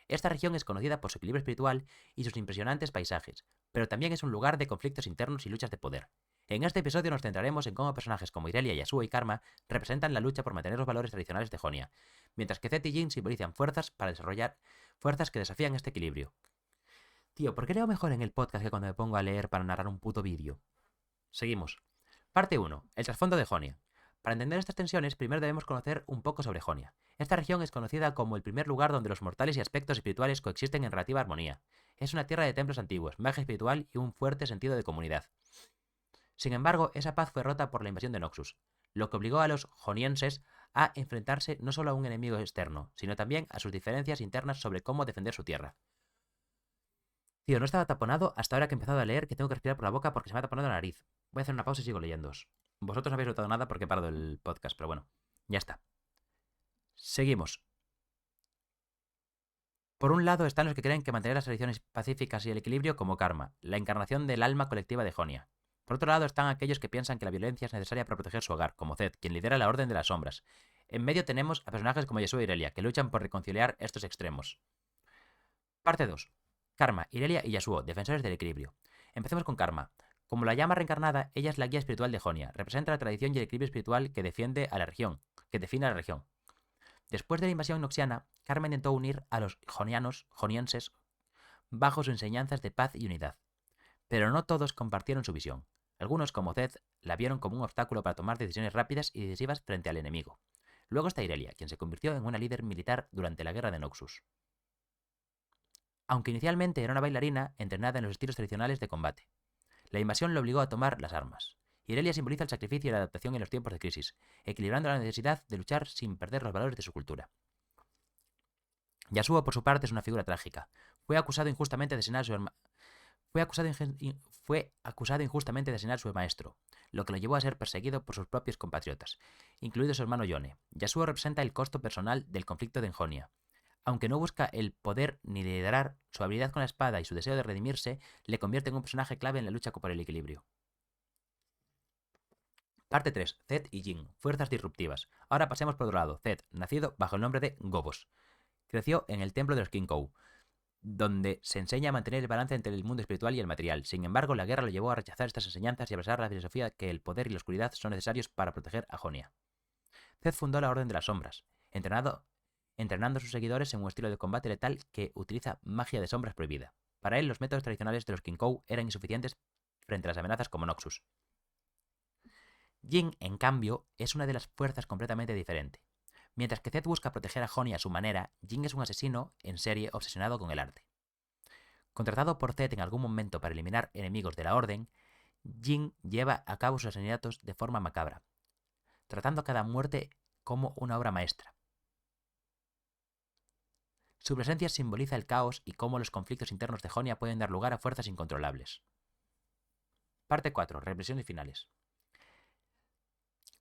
Esta región es conocida por su equilibrio espiritual y sus impresionantes paisajes, pero también es un lugar de conflictos internos y luchas de poder. En este episodio nos centraremos en cómo personajes como Irelia, Yasuo y Karma representan la lucha por mantener los valores tradicionales de Jonia, mientras que Zed y Jhin simbolizan fuerzas para desarrollar fuerzas que desafían este equilibrio. Tío, ¿por qué leo mejor en el podcast que cuando me pongo a leer para narrar un puto vídeo? Seguimos. Parte 1. El trasfondo de Jonia. Para entender estas tensiones, primero debemos conocer un poco sobre Jonia. Esta región es conocida como el primer lugar donde los mortales y aspectos espirituales coexisten en relativa armonía. Es una tierra de templos antiguos, magia espiritual y un fuerte sentido de comunidad. Sin embargo, esa paz fue rota por la invasión de Noxus, lo que obligó a los jonienses a enfrentarse no solo a un enemigo externo, sino también a sus diferencias internas sobre cómo defender su tierra. Tío, no estaba taponado hasta ahora que he empezado a leer que tengo que respirar por la boca porque se me ha taponado la nariz. Voy a hacer una pausa y sigo leyéndoos. Vosotros no habéis notado nada porque he parado el podcast, pero bueno, ya está. Seguimos. Por un lado están los que creen que mantener las tradiciones pacíficas y el equilibrio como Karma, la encarnación del alma colectiva de Jonia. Por otro lado están aquellos que piensan que la violencia es necesaria para proteger su hogar, como Zed, quien lidera la Orden de las Sombras. En medio tenemos a personajes como Yasuo y Irelia, que luchan por reconciliar estos extremos. Parte 2. Karma, Irelia y Yasuo, defensores del equilibrio. Empecemos con Karma. Como la llama reencarnada, ella es la guía espiritual de Jonia, representa la tradición y el equilibrio espiritual que defiende a la región, que define a la región. Después de la invasión noxiana, Karma intentó unir a los jonienses bajo sus enseñanzas de paz y unidad. Pero no todos compartieron su visión. Algunos, como Zed, la vieron como un obstáculo para tomar decisiones rápidas y decisivas frente al enemigo. Luego está Irelia, quien se convirtió en una líder militar durante la guerra de Noxus. Aunque inicialmente era una bailarina entrenada en los estilos tradicionales de combate. La invasión le obligó a tomar las armas. Irelia simboliza el sacrificio y la adaptación en los tiempos de crisis, equilibrando la necesidad de luchar sin perder los valores de su cultura. Yasuo, por su parte, es una figura trágica. Fue acusado injustamente de asesinar a su hermano. Fue acusado injustamente de asesinar a su maestro, lo que lo llevó a ser perseguido por sus propios compatriotas, incluido su hermano Yone. Yasuo representa el costo personal del conflicto de Enjonia. Aunque no busca el poder ni liderar, su habilidad con la espada y su deseo de redimirse le convierte en un personaje clave en la lucha por el equilibrio. Parte 3. Zed y Jhin, fuerzas disruptivas. Ahora pasemos por otro lado. Zed, nacido bajo el nombre de Gobos. Creció en el templo de los Kinkou, donde se enseña a mantener el balance entre el mundo espiritual y el material. Sin embargo, la guerra lo llevó a rechazar estas enseñanzas y abrazar la filosofía que el poder y la oscuridad son necesarios para proteger a Jonia. Zed fundó la Orden de las Sombras, entrenando a sus seguidores en un estilo de combate letal que utiliza magia de sombras prohibida. Para él, los métodos tradicionales de los Kinkou eran insuficientes frente a las amenazas como Noxus. Jhin, en cambio, es una de las fuerzas completamente diferente. Mientras que Zed busca proteger a Jonia a su manera, Jhin es un asesino en serie obsesionado con el arte. Contratado por Zed en algún momento para eliminar enemigos de la Orden, Jhin lleva a cabo sus asesinatos de forma macabra, tratando cada muerte como una obra maestra. Su presencia simboliza el caos y cómo los conflictos internos de Jonia pueden dar lugar a fuerzas incontrolables. Parte 4. Reflexiones finales.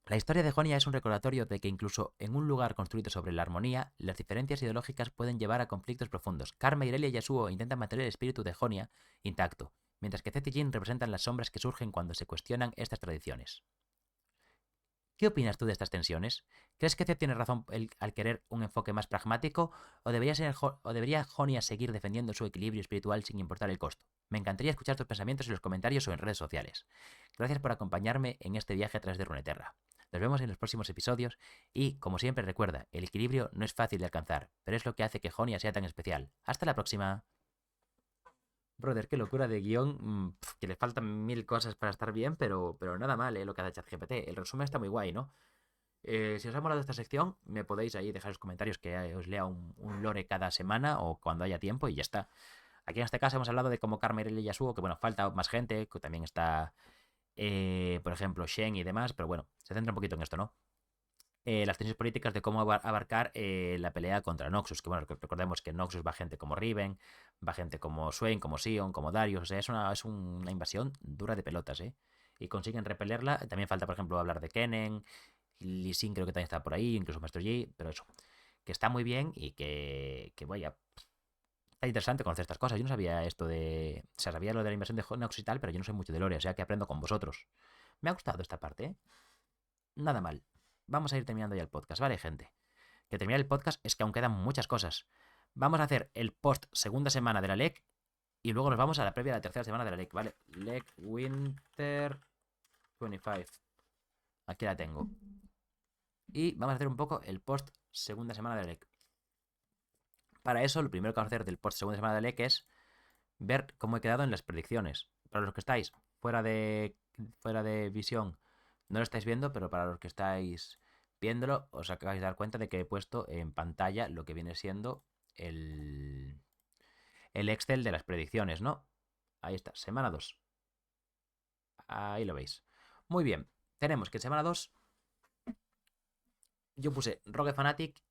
La historia de Jonia es un recordatorio de que incluso en un lugar construido sobre la armonía, las diferencias ideológicas pueden llevar a conflictos profundos. Karma, Irelia y Yasuo intentan mantener el espíritu de Jonia intacto, mientras que Zed y Jhin representan las sombras que surgen cuando se cuestionan estas tradiciones. ¿Qué opinas tú de estas tensiones? ¿Crees que Zed tiene razón al querer un enfoque más pragmático o debería Jonia seguir defendiendo su equilibrio espiritual sin importar el costo? Me encantaría escuchar tus pensamientos en los comentarios o en redes sociales. Gracias por acompañarme en este viaje a través de Runeterra. Nos vemos en los próximos episodios y, como siempre, recuerda, el equilibrio no es fácil de alcanzar, pero es lo que hace que Jonia sea tan especial. ¡Hasta la próxima! Brother, qué locura de guión, que le faltan mil cosas para estar bien, pero nada mal, lo que hace ChatGPT. El resumen está muy guay, ¿no? Si os ha molado esta sección, me podéis ahí dejar en los comentarios que os lea un lore cada semana o cuando haya tiempo y ya está. Aquí en este caso hemos hablado de cómo Karma, Irelia y Yasuo, que bueno, falta más gente, que también está, por ejemplo, Shen y demás, pero bueno, se centra un poquito en esto, ¿no? Las tensiones políticas de cómo abarcar la pelea contra Noxus, que bueno, recordemos que Noxus va gente como Riven, va gente como Swain, como Sion, como Darius, o sea, es una invasión dura de pelotas, ¿eh? Y consiguen repelerla. También falta, por ejemplo, hablar de Kennen, Lee Sin creo que también está por ahí, incluso Master Yi, pero eso, que está muy bien y que vaya, está interesante conocer estas cosas. Yo no sabía esto de, o sea, sabía lo de la invasión de Noxus y tal, pero yo no sé mucho de lore, o sea que aprendo con vosotros. Me ha gustado esta parte, ¿eh? Nada mal. Vamos a ir terminando ya el podcast, ¿vale, gente? Que terminar el podcast es que aún quedan muchas cosas. Vamos a hacer el post segunda semana de la LEC y luego nos vamos a la previa de la tercera semana de la LEC, ¿vale? LEC Winter 25. Aquí la tengo. Y vamos a hacer un poco el post segunda semana de LEC. Para eso, lo primero que vamos a hacer del post segunda semana de LEC es ver cómo he quedado en las predicciones. Para los que estáis fuera de visión, no lo estáis viendo, pero para los que estáis viéndolo, os acabáis de dar cuenta de que he puesto en pantalla lo que viene siendo el Excel de las predicciones, ¿no? Ahí está, semana 2. Ahí lo veis. Muy bien, tenemos que en semana 2 yo puse Rogue Fnatic,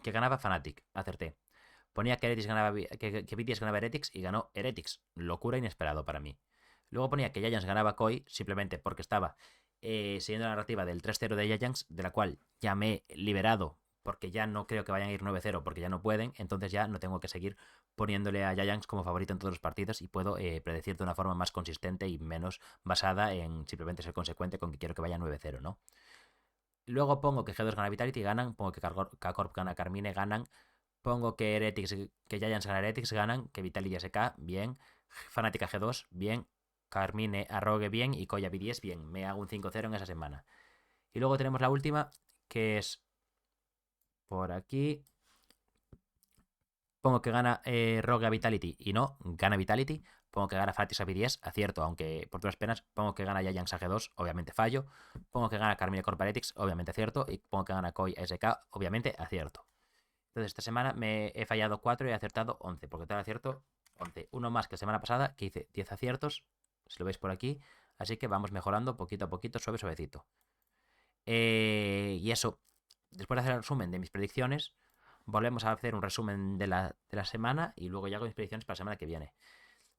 que ganaba Fnatic, acerté. Ponía que Heretics ganaba, que BTS ganaba Heretics y ganó Heretics. Locura inesperado para mí. Luego ponía que Giants ganaba Koi simplemente porque estaba siguiendo la narrativa del 3-0 de Giants, de la cual ya me he liberado porque ya no creo que vayan a ir 9-0 porque ya no pueden, entonces ya no tengo que seguir poniéndole a Giants como favorito en todos los partidos y puedo predecir de una forma más consistente y menos basada en simplemente ser consecuente con que quiero que vaya 9-0, ¿no? Luego pongo que G2 gana Vitality, ganan, pongo que K-Corp gana Carmine, ganan, pongo que Heretics, que Giants gana Heretics, ganan, que Vitality SK, bien, Fnatic G2, bien, Carmine Arrogue, bien, y Koya B10, bien. Me hago un 5-0 en esa semana. Y luego tenemos la última, que es por aquí. Pongo que gana Rogue a Vitality y no, gana Vitality. Pongo que gana Fnatic a B10, acierto, aunque por todas penas. Pongo que gana Giants a G2, obviamente fallo. Pongo que gana Carmine Corp Heretics, obviamente acierto. Y pongo que gana Koi SK, obviamente acierto. Entonces esta semana me he fallado 4 y he acertado 11, porque tal acierto 11. Uno más que la semana pasada, que hice 10 aciertos, si lo veis por aquí. Así que vamos mejorando poquito a poquito, suavecito. Y eso, después de hacer el resumen de mis predicciones, volvemos a hacer un resumen de la semana y luego ya hago mis predicciones para la semana que viene.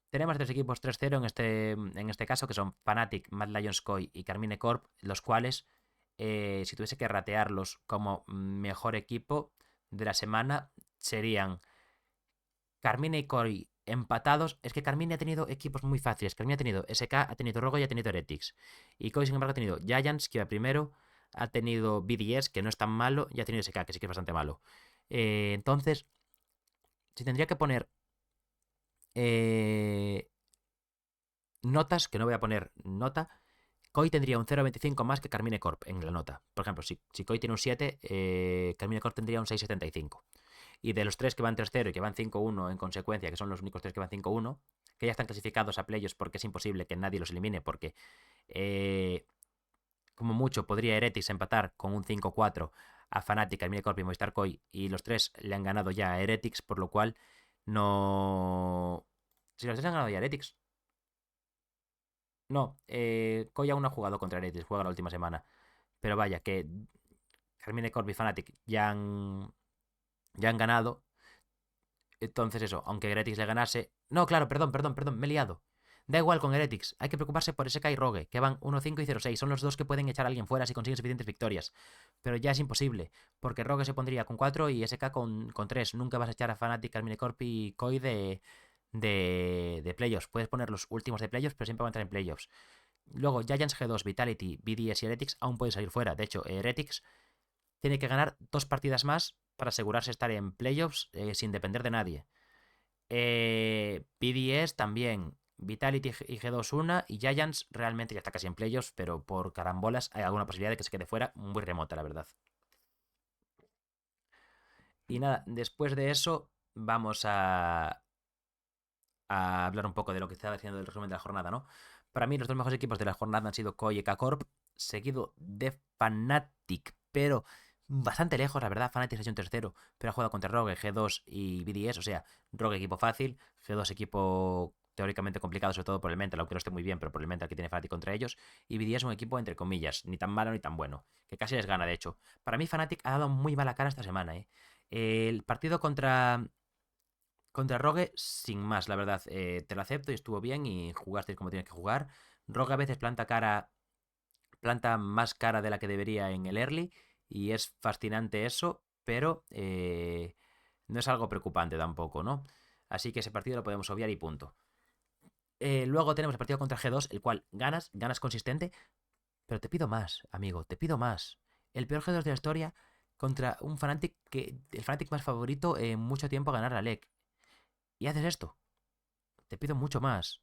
Tenemos tres equipos 3-0 en este caso, que son Fnatic, Mad Lions Koi y Carmine Corp, los cuales, si tuviese que ratearlos como mejor equipo de la semana, serían Carmine y Koi empatados. Es que Carmine ha tenido equipos muy fáciles. Carmine ha tenido SK, ha tenido Rogue y ha tenido Heretics. Y Koi, sin embargo, ha tenido Giants, que iba primero, ha tenido BDS, que no es tan malo, y ha tenido SK, que sí que es bastante malo. Entonces, si tendría que poner notas, que no voy a poner nota, Koi tendría un 0,25 más que Carmine Corp en la nota. Por ejemplo, si Koi tiene un 7, Carmine Corp tendría un 6,75. Y de los tres que van 3-0 y que van 5-1 en consecuencia, que son los únicos tres que van 5-1, que ya están clasificados a playoffs porque es imposible que nadie los elimine, porque como mucho podría Heretics empatar con un 5-4 a Fnatic, Carmine Corp y Movistar Koi, y los tres le han ganado ya a Heretics, por lo cual no... Si los tres han ganado ya a Heretics. No, Koi aún no ha jugado contra Heretics, juega la última semana. Pero vaya, que Carmine Corp y Fnatic ya han ganado. Entonces eso, aunque Heretics le ganase... No, claro, perdón, me he liado. Da igual con Heretics, hay que preocuparse por SK y Rogue, que van 1-5 y 0-6. Son los dos que pueden echar a alguien fuera si consiguen suficientes victorias. Pero ya es imposible, porque Rogue se pondría con 4 y SK con 3. Nunca vas a echar a Fnatic, Carmine Corp y Koi de playoffs. Puedes poner los últimos de playoffs, pero siempre van a entrar en playoffs. Luego, Giants G2, Vitality, BDS y Heretics aún pueden salir fuera. De hecho, Heretics tiene que ganar 2 partidas más para asegurarse estar en playoffs sin depender de nadie. BDS también. Vitality y G2 una. Y Giants realmente ya está casi en playoffs, pero por carambolas hay alguna posibilidad de que se quede fuera, muy remota, la verdad. Y nada, después de eso vamos a hablar un poco de lo que estaba haciendo el resumen de la jornada, ¿no? Para mí los dos mejores equipos de la jornada han sido Koi y K-Corp, seguido de Fnatic, pero bastante lejos, la verdad. Fnatic ha hecho un tercero, pero ha jugado contra Rogue, G2 y BDS, o sea, Rogue equipo fácil, G2 equipo teóricamente complicado, sobre todo por el mental, aunque no esté muy bien, pero por el mental que tiene Fnatic contra ellos, y BDS un equipo entre comillas, ni tan malo ni tan bueno, que casi les gana, de hecho. Para mí Fnatic ha dado muy mala cara esta semana, ¿eh? El partido contra Rogue, sin más, la verdad, te lo acepto y estuvo bien y jugaste como tienes que jugar. Rogue a veces planta más cara de la que debería en el early y es fascinante eso, pero no es algo preocupante tampoco, ¿no? Así que ese partido lo podemos obviar y punto. Luego tenemos el partido contra G2, el cual ganas consistente, pero te pido más, amigo, te pido más. El peor G2 de la historia contra un Fnatic el Fnatic más favorito en mucho tiempo a ganar la LEC. Y haces esto. Te pido mucho más.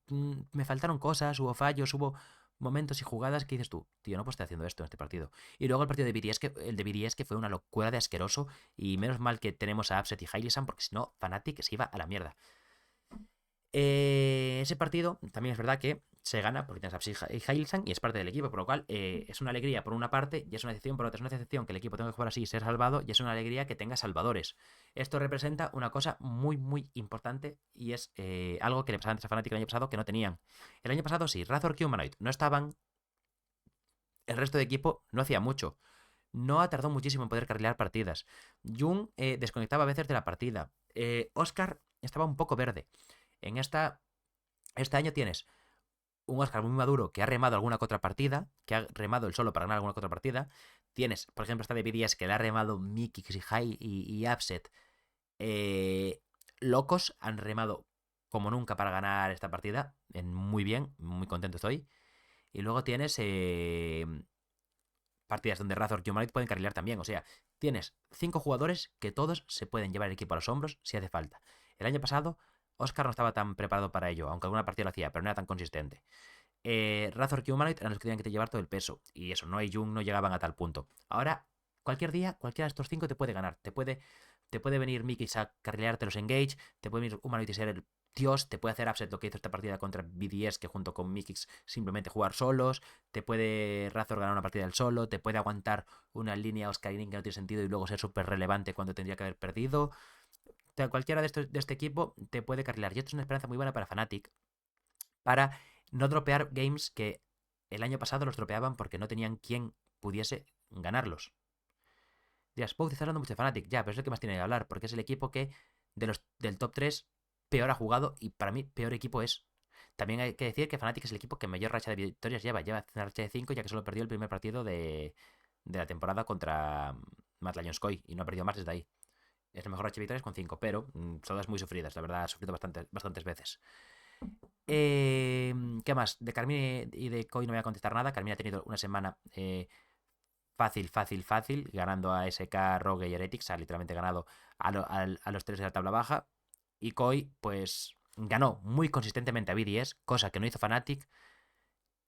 Me faltaron cosas, hubo fallos, hubo momentos y jugadas que dices tú, tío, no puedo estar haciendo esto en este partido. Y luego el partido de BDS, el de BDS, que fue una locura de asqueroso. Y menos mal que tenemos a Upset y Hylisan, porque si no, Fnatic se iba a la mierda. Ese partido también es verdad que se gana porque tienes a Upset y Hylisan y es parte del equipo, por lo cual es una alegría por una parte y es una decepción por otra. Es una decepción que el equipo tenga que jugar así y ser salvado, y es una alegría que tenga salvadores. Esto representa una cosa muy, muy importante y es algo que le pasaba antes a Fnatic el año pasado que no tenían. El año pasado sí, Razor y Humanoid no estaban, el resto de equipo no hacía mucho. Noah tardó muchísimo en poder carrilear partidas. Jung desconectaba a veces de la partida. Oscar estaba un poco verde. En este año tienes un Oscar muy maduro que ha remado alguna que otra partida, que ha remado el solo para ganar alguna que otra partida. Tienes, por ejemplo, esta de BDS que le ha remado Mikix y High y Upset. Eh, Locos han remado como nunca para ganar esta partida. Muy bien, muy contento estoy. Y luego tienes partidas donde Razor y Humanoid pueden carrilear también. O sea, tienes 5 jugadores que todos se pueden llevar el equipo a los hombros si hace falta. El año pasado, Oscar no estaba tan preparado para ello, aunque alguna partida lo hacía, pero no era tan consistente. Razor y Humanoid eran los que tenían que llevar todo el peso. Y eso, no hay Jung, no llegaban a tal punto. Ahora, cualquier día, cualquiera de estos 5 te puede ganar. Te puede venir Mickey a carrilearte los engage, te puede venir Humanoid y ser el Dios, te puede hacer Upset lo que hizo esta partida contra BDS, que junto con Mikix simplemente jugar solos, te puede Razor ganar una partida del solo, te puede aguantar una línea Oscarinin que no tiene sentido y luego ser súper relevante cuando tendría que haber perdido. Cualquiera de este equipo te puede carrilar. Y esto es una esperanza muy buena para Fnatic, para no dropear games que el año pasado los dropeaban porque no tenían quien pudiese ganarlos. Dirás, Pau, te estás hablando mucho de Fnatic, ya, pero es el que más tiene que hablar, porque es el equipo que del top 3 peor ha jugado y para mí peor equipo es. También hay que decir que Fnatic es el equipo que mayor racha de victorias lleva una racha de 5, ya que solo perdió el primer partido de la temporada contra Mad Lions Koi y no ha perdido más desde ahí. Es la mejor racha de victorias con 5, pero todas muy sufridas, la verdad, ha sufrido bastantes veces. ¿Qué más? De Carmine y de Koi no voy a contestar nada. Carmine ha tenido una semana fácil, ganando a SK, Rogue y Heretics. Ha literalmente ganado a los tres de la tabla baja. Y Koi, pues, ganó muy consistentemente a BDS, cosa que no hizo Fnatic.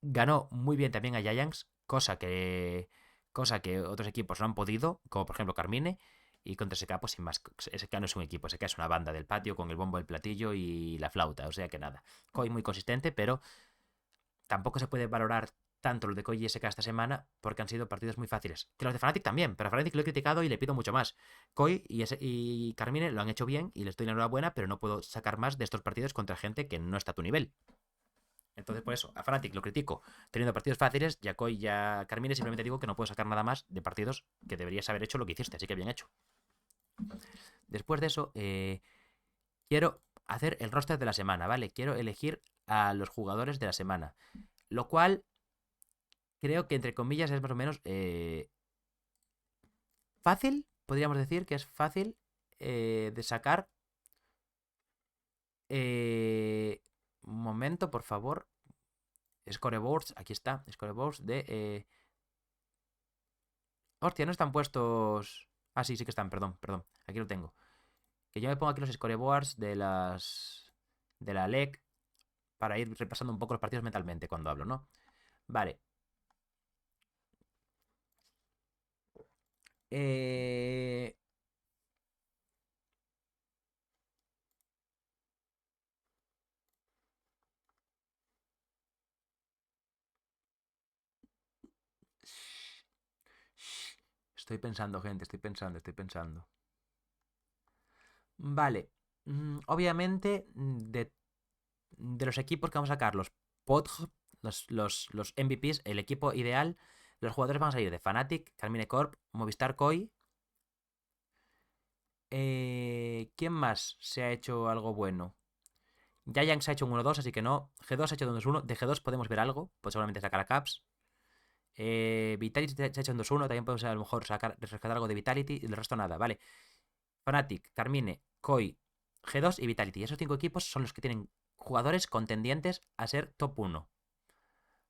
Ganó muy bien también a Giants, cosa que otros equipos no han podido, como por ejemplo Carmine. Y contra SK, pues sin más, SK no es un equipo, SK es una banda del patio con el bombo, el platillo y la flauta, o sea que nada. Koi muy consistente, pero tampoco se puede valorar tanto lo de Koji y SK esta semana porque han sido partidos muy fáciles. Que los de Fnatic también, pero a Fnatic lo he criticado y le pido mucho más. Koi y Carmine lo han hecho bien y les doy la enhorabuena, pero no puedo sacar más de estos partidos contra gente que no está a tu nivel. Entonces, por eso, a Fnatic lo critico teniendo partidos fáciles, y a Koi y a Carmine simplemente digo que no puedo sacar nada más de partidos que deberías haber hecho lo que hiciste, así que bien hecho. Después de eso, quiero hacer el roster de la semana, ¿vale? Quiero elegir a los jugadores de la semana. Lo cual creo que entre comillas es más o menos fácil, podríamos decir que es fácil de sacar. Un momento, por favor. Scoreboards, aquí está. Scoreboards de... Hostia, no están puestos... Ah, sí, sí que están, perdón. Aquí lo tengo. Que yo me pongo aquí los scoreboards de la LEC para ir repasando un poco los partidos mentalmente cuando hablo, ¿no? Vale. Eh... Estoy pensando, gente, estoy pensando. Vale. Obviamente, de los equipos que vamos a sacar, los PODG, los MVPs, el equipo ideal, los jugadores van a salir de Fnatic, Carmine Corp, Movistar Koi. ¿Quién más se ha hecho algo bueno? Giant se ha hecho un 1-2, así que no. G2 se ha hecho un 2-1. De G2 podemos ver algo, pues seguramente sacar a Caps. Vitality se ha hecho un 2-1, también podemos a lo mejor rescatar algo de Vitality y el resto nada, ¿vale? Fnatic, Carmine, Koi, G2 y Vitality. Esos 5 equipos son los que tienen jugadores contendientes a ser top 1.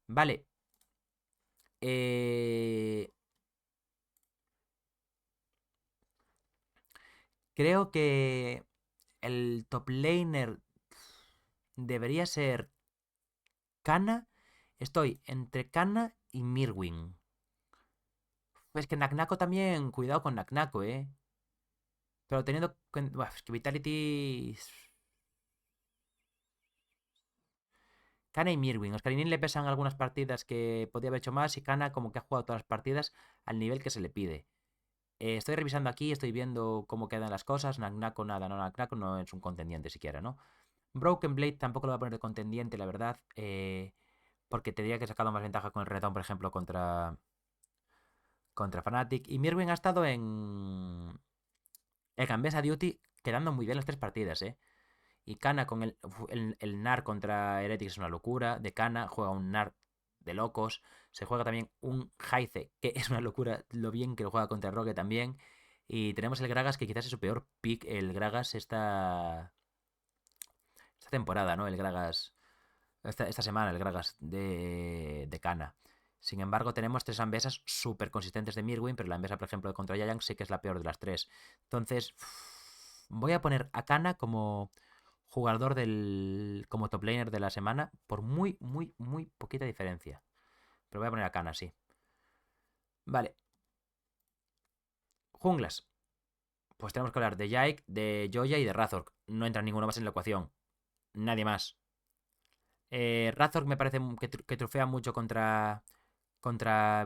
Vale. Eh, Creo que el top laner debería ser Kana. Estoy entre Kana y Mirwin. Es que Naknako también, cuidado con Naknako, ¿eh? Pero teniendo... Es que Vitality... Kana y Mirwin. Oscarinin le pesan algunas partidas que podía haber hecho más y Kana como que ha jugado todas las partidas al nivel que se le pide. Estoy revisando aquí, estoy viendo cómo quedan las cosas. Naknako nada, no, Naknako no es un contendiente siquiera, ¿no? Broken Blade tampoco lo voy a poner de contendiente, la verdad. Porque tendría que sacado más ventaja con el Renekton, por ejemplo, contra Fnatic. Y Mirwin ha estado en Gambesa Duty quedando muy bien las tres partidas, ¿eh? Y Kana con el NAR contra Heretics es una locura. De Kana juega un NAR de locos. Se juega también un Jaice, que es una locura lo bien que lo juega contra Rogue también. Y tenemos el Gragas, que quizás es su peor pick. El Gragas esta temporada, ¿no? El Gragas. Esta semana, el Gragas de Kana. Sin embargo, tenemos tres Ambesas súper consistentes de Mirwin, pero la Ambesa, por ejemplo, contra Yayang sí que es la peor de las tres. Entonces, voy a poner a Kana como jugador como top laner de la semana por muy, muy, muy poquita diferencia. Pero voy a poner a Kana, sí. Vale. Junglas. Pues tenemos que hablar de Yike, de Joya y de Razork. No entra ninguno más en la ecuación. Nadie más. Razork me parece que trufea mucho contra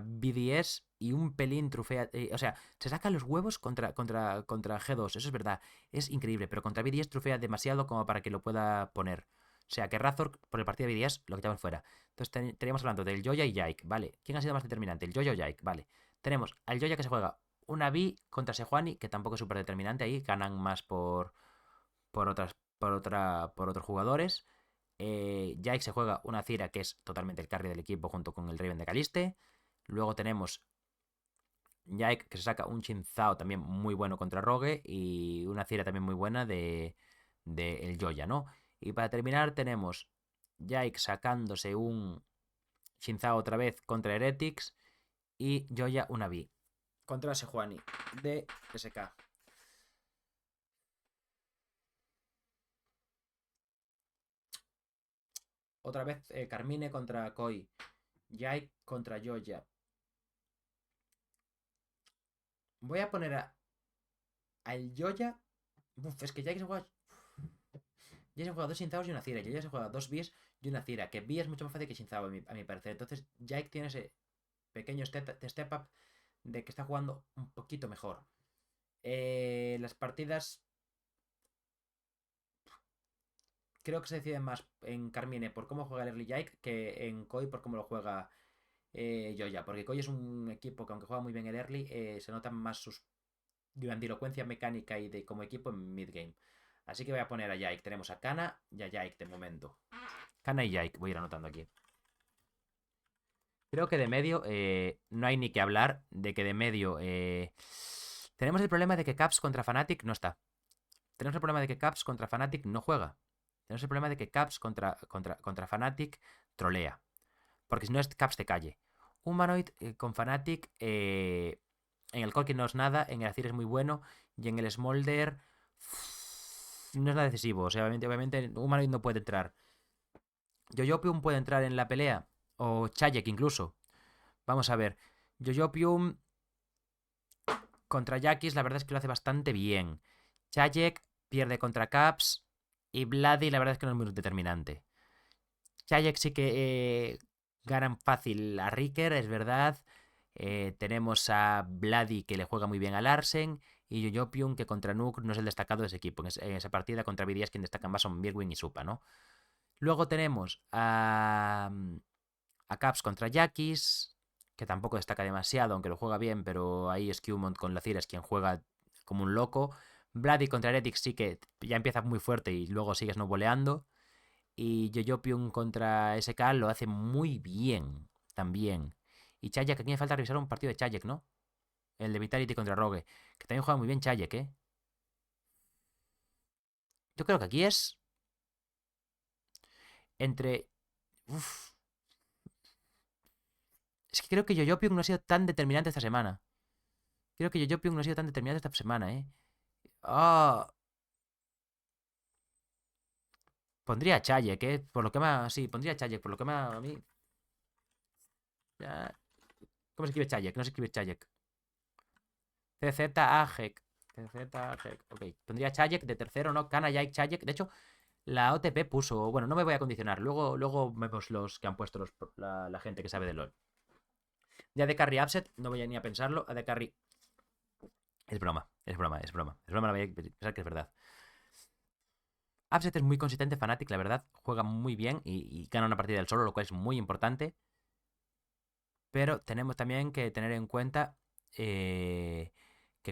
BDS y un pelín trufea. O sea, se saca los huevos contra G2, eso es verdad. Es increíble, pero contra BDS trufea demasiado como para que lo pueda poner. O sea, que Razork por el partido de BDS lo quitamos fuera. Entonces estaríamos hablando del Joya y Yike, ¿vale? ¿Quién ha sido más determinante? El Joya o Yike, ¿vale? Tenemos al Joya que se juega una B contra Sejuani, que tampoco es súper determinante ahí, ganan más por otros jugadores. Jake se juega una Cira que es totalmente el carry del equipo junto con el Raven de Caliste. Luego tenemos Jake que se saca un Chinzao también muy bueno contra Rogue y una Cira también muy buena de el Joya, ¿no? Y para terminar tenemos Jake sacándose un Chinzao otra vez contra Heretics y Joya una B contra Sejuani de SK. Otra vez Carmine contra Koi. Jake contra Joya. Voy a poner al Joya. Uf, es que Jake se juega. Ya se juega dos Shinzaos y una Cira. Ya se juega dos Bs y una Cira. Que B es mucho más fácil que Shinzao, a mi parecer. Entonces, Jake tiene ese pequeño step up de que está jugando un poquito mejor. Las partidas. Creo que se deciden más en Carmine por cómo juega el early Jake que en Koi por cómo lo juega Joya. Porque Koi es un equipo que, aunque juega muy bien el early, se notan más sus grandilocuencia mecánica y de como equipo en midgame. Así que voy a poner a Yike. Tenemos a Kana y a Yike de momento. Kana y Yike, voy a ir anotando aquí. Creo que de medio no hay ni que hablar de que de medio tenemos el problema de que Caps contra Fnatic no está. Tenemos el problema de que Caps contra Fnatic no juega. Tenemos el problema de que Caps contra Fnatic trolea. Porque si no es Caps de calle. Humanoid con Fnatic en el Corki no es nada, en el Azir es muy bueno y en el Smolder no es nada decisivo. O sea, obviamente Humanoid no puede entrar. Yoyopium puede entrar en la pelea. O Chayek incluso. Vamos a ver. Yoyopium contra Yakis la verdad es que lo hace bastante bien. Chayek pierde contra Caps. Y Vladi la verdad es que no es muy determinante. Chayek sí que ganan fácil a Ricker, es verdad. Tenemos a Vladi que le juega muy bien a Larsen. Y Yoyopium que contra Nuke no es el destacado de ese equipo. En esa partida contra Vidias quien destacan más son Mirwin y Supa, ¿no? Luego tenemos a Caps contra Yakis, que tampoco destaca demasiado, aunque lo juega bien, pero ahí Skewmont con la Cira es quien juega como un loco. Vladi contra Heretics sí que ya empieza muy fuerte y luego sigue snowboleando. Y Yoyopium contra SK lo hace muy bien también. Y Chayek, aquí me falta revisar un partido de Chayek, ¿no? El de Vitality contra Rogue, que también juega muy bien Chayek, ¿eh? Yo creo que aquí es entre... Uf. Es que creo que Yoyopium no ha sido tan determinante esta semana. Creo que Yoyopium no ha sido tan determinante esta semana, ¿eh? Ah, pondría a Chayek, ¿eh? Por lo que me... Sí, pondría a Chayek, por lo que me... A mí... ¿Cómo se escribe Chayek? No se escribe Chayek. CZAGEC. CZAGEC. Ok. Pondría Chayek de tercero, ¿no? Kana, Jaik, Chayek. De hecho, la OTP puso. Bueno, no me voy a condicionar. Luego vemos los que han puesto la gente que sabe de LOL. Ya de carry upset, no voy a ni a pensarlo. A de carry. Es broma, es broma, es broma. Es broma, no voy a pensar que es verdad. Upset es muy consistente, Fnatic, la verdad. Juega muy bien y gana una partida del solo, lo cual es muy importante. Pero tenemos también que tener en cuenta que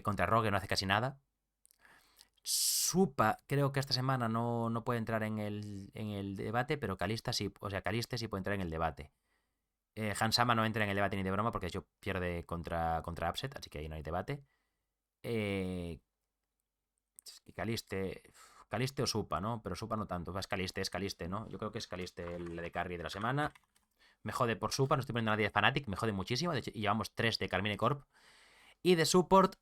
contra Rogue no hace casi nada. Supa, creo que esta semana no puede entrar en el debate, pero Kalista sí, o sea, Kaliste sí puede entrar en el debate. Hansama no entra en el debate ni de broma porque de hecho pierde contra Upset, así que ahí no hay debate. Eh, Caliste o Supa, ¿no? Pero Supa no tanto. Es Caliste, ¿no? Yo creo que es Caliste el de carry de la semana. Me jode por Supa, no estoy poniendo a nadie de Fnatic, me jode muchísimo. De hecho, y llevamos 3 de Carmine Corp. Y de support,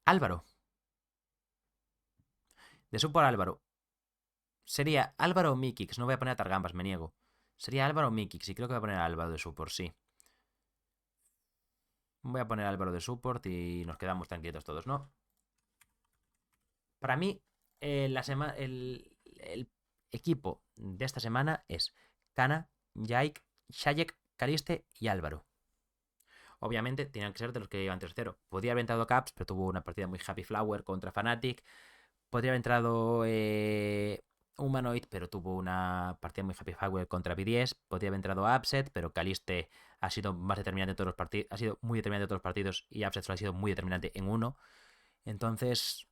Álvaro. De support Álvaro. Sería Álvaro o Mikix. No voy a poner a Targambas, me niego. Sería Álvaro o Mikix. Y creo que voy a poner a Álvaro de support, sí. Voy a poner a Álvaro de support y nos quedamos tranquilos todos, ¿no? Para mí, el equipo de esta semana es Kana, Jaik, Shayek, Caliste y Álvaro. Obviamente tenían que ser de los que iban 3-0. Podría haber entrado Caps, pero tuvo una partida muy Happy Flower contra Fnatic. Podría haber entrado Humanoid, pero tuvo una partida muy Happy Flower contra B10. Podría haber entrado Upset, pero Caliste ha sido más determinante en todos los partidos. Ha sido muy determinante en todos los partidos y Upset solo ha sido muy determinante en uno. Entonces,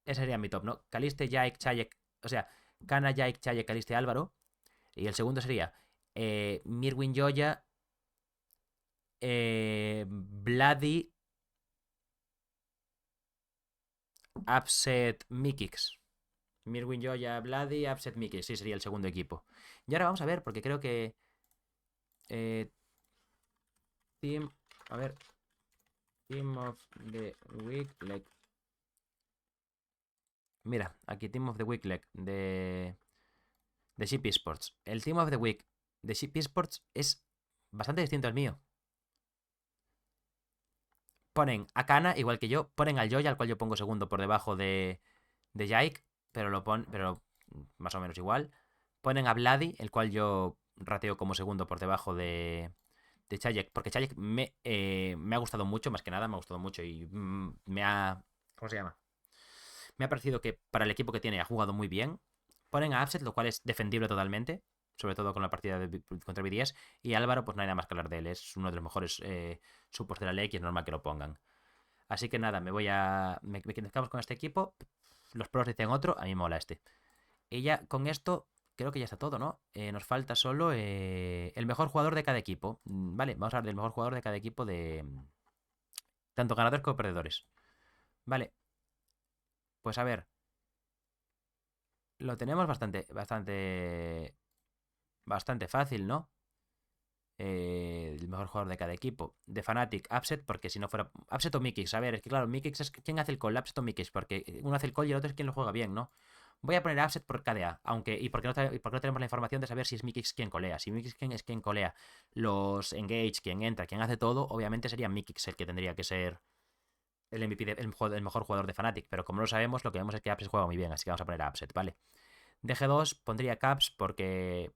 ese sería mi top, ¿no? Caliste, Jaik, Chayek. O sea, Kana, Jaik, Chayek, Caliste, Álvaro. Y el segundo sería Mirwin Joya, Bloody, Upset, Mikix. Mirwin Joya, Bloody, Upset, Mikix. Sí, sería el segundo equipo. Y ahora vamos a ver, porque creo que. eh, team. A ver. Team of the Week. Mira, aquí Team of the Week de Ship Esports. El Team of the Week de Ship Esports es bastante distinto al mío. Ponen a Kana, igual que yo. Ponen al Joya, al cual yo pongo segundo por debajo de Jaik, pero más o menos igual. Ponen a Vladi, el cual yo rateo como segundo por debajo de Chayek, porque Chayek me ha gustado mucho, más que nada, me ha gustado mucho y me ha. ¿Cómo se llama? Me ha parecido que para el equipo que tiene ha jugado muy bien. Ponen a Upset, lo cual es defendible totalmente, sobre todo con la partida contra BDS. Y Álvaro, pues no hay nada más que hablar de él, es uno de los mejores supports de la ley y es normal que lo pongan. Así que nada, me quedamos con este equipo. Los pros dicen otro, a mí me mola este. Y ya con esto creo que ya está todo, ¿no? Nos falta solo el mejor jugador de cada equipo. Vale, vamos a hablar del mejor jugador de cada equipo de tanto ganadores como perdedores. Vale, pues a ver, lo tenemos bastante fácil, ¿no? El mejor jugador de cada equipo. De Fnatic, Upset, porque si no fuera. Upset o Mikix. A ver, es que claro, Mikix es quien hace el call, Upset o Mikix, porque uno hace el call y el otro es quien lo juega bien, ¿no? Voy a poner Upset por KDA, aunque. Y porque no tenemos la información de saber si es Mikix quien colea. Si Mikix es quien colea los engage, quien entra, quien hace todo, obviamente sería Mikix el que tendría que ser el MVP, el mejor jugador de Fnatic. Pero como lo sabemos, lo que vemos es que Upset juega muy bien, así que vamos a poner a Upset, ¿vale? De G2 pondría Caps porque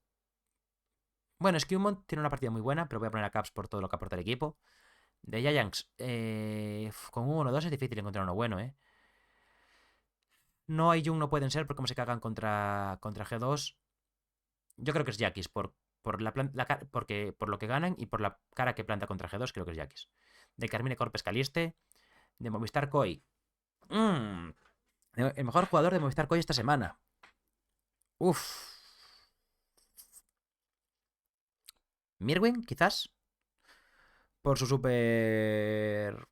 bueno, Skewmont tiene una partida muy buena, pero voy a poner a Caps por todo lo que aporta el equipo. De Giants, con 1-2 es difícil encontrar uno bueno, ¿eh? No hay Jung, no pueden ser porque como se cagan contra G2. Yo creo que es Jackis porque, por lo que ganan y por la cara que planta contra G2, creo que es Jackis. De Carmine Corpes Caliste. De Movistar Koi. Mm, el mejor jugador de Movistar Koi esta semana. Uf. Mirwin, quizás. Por su super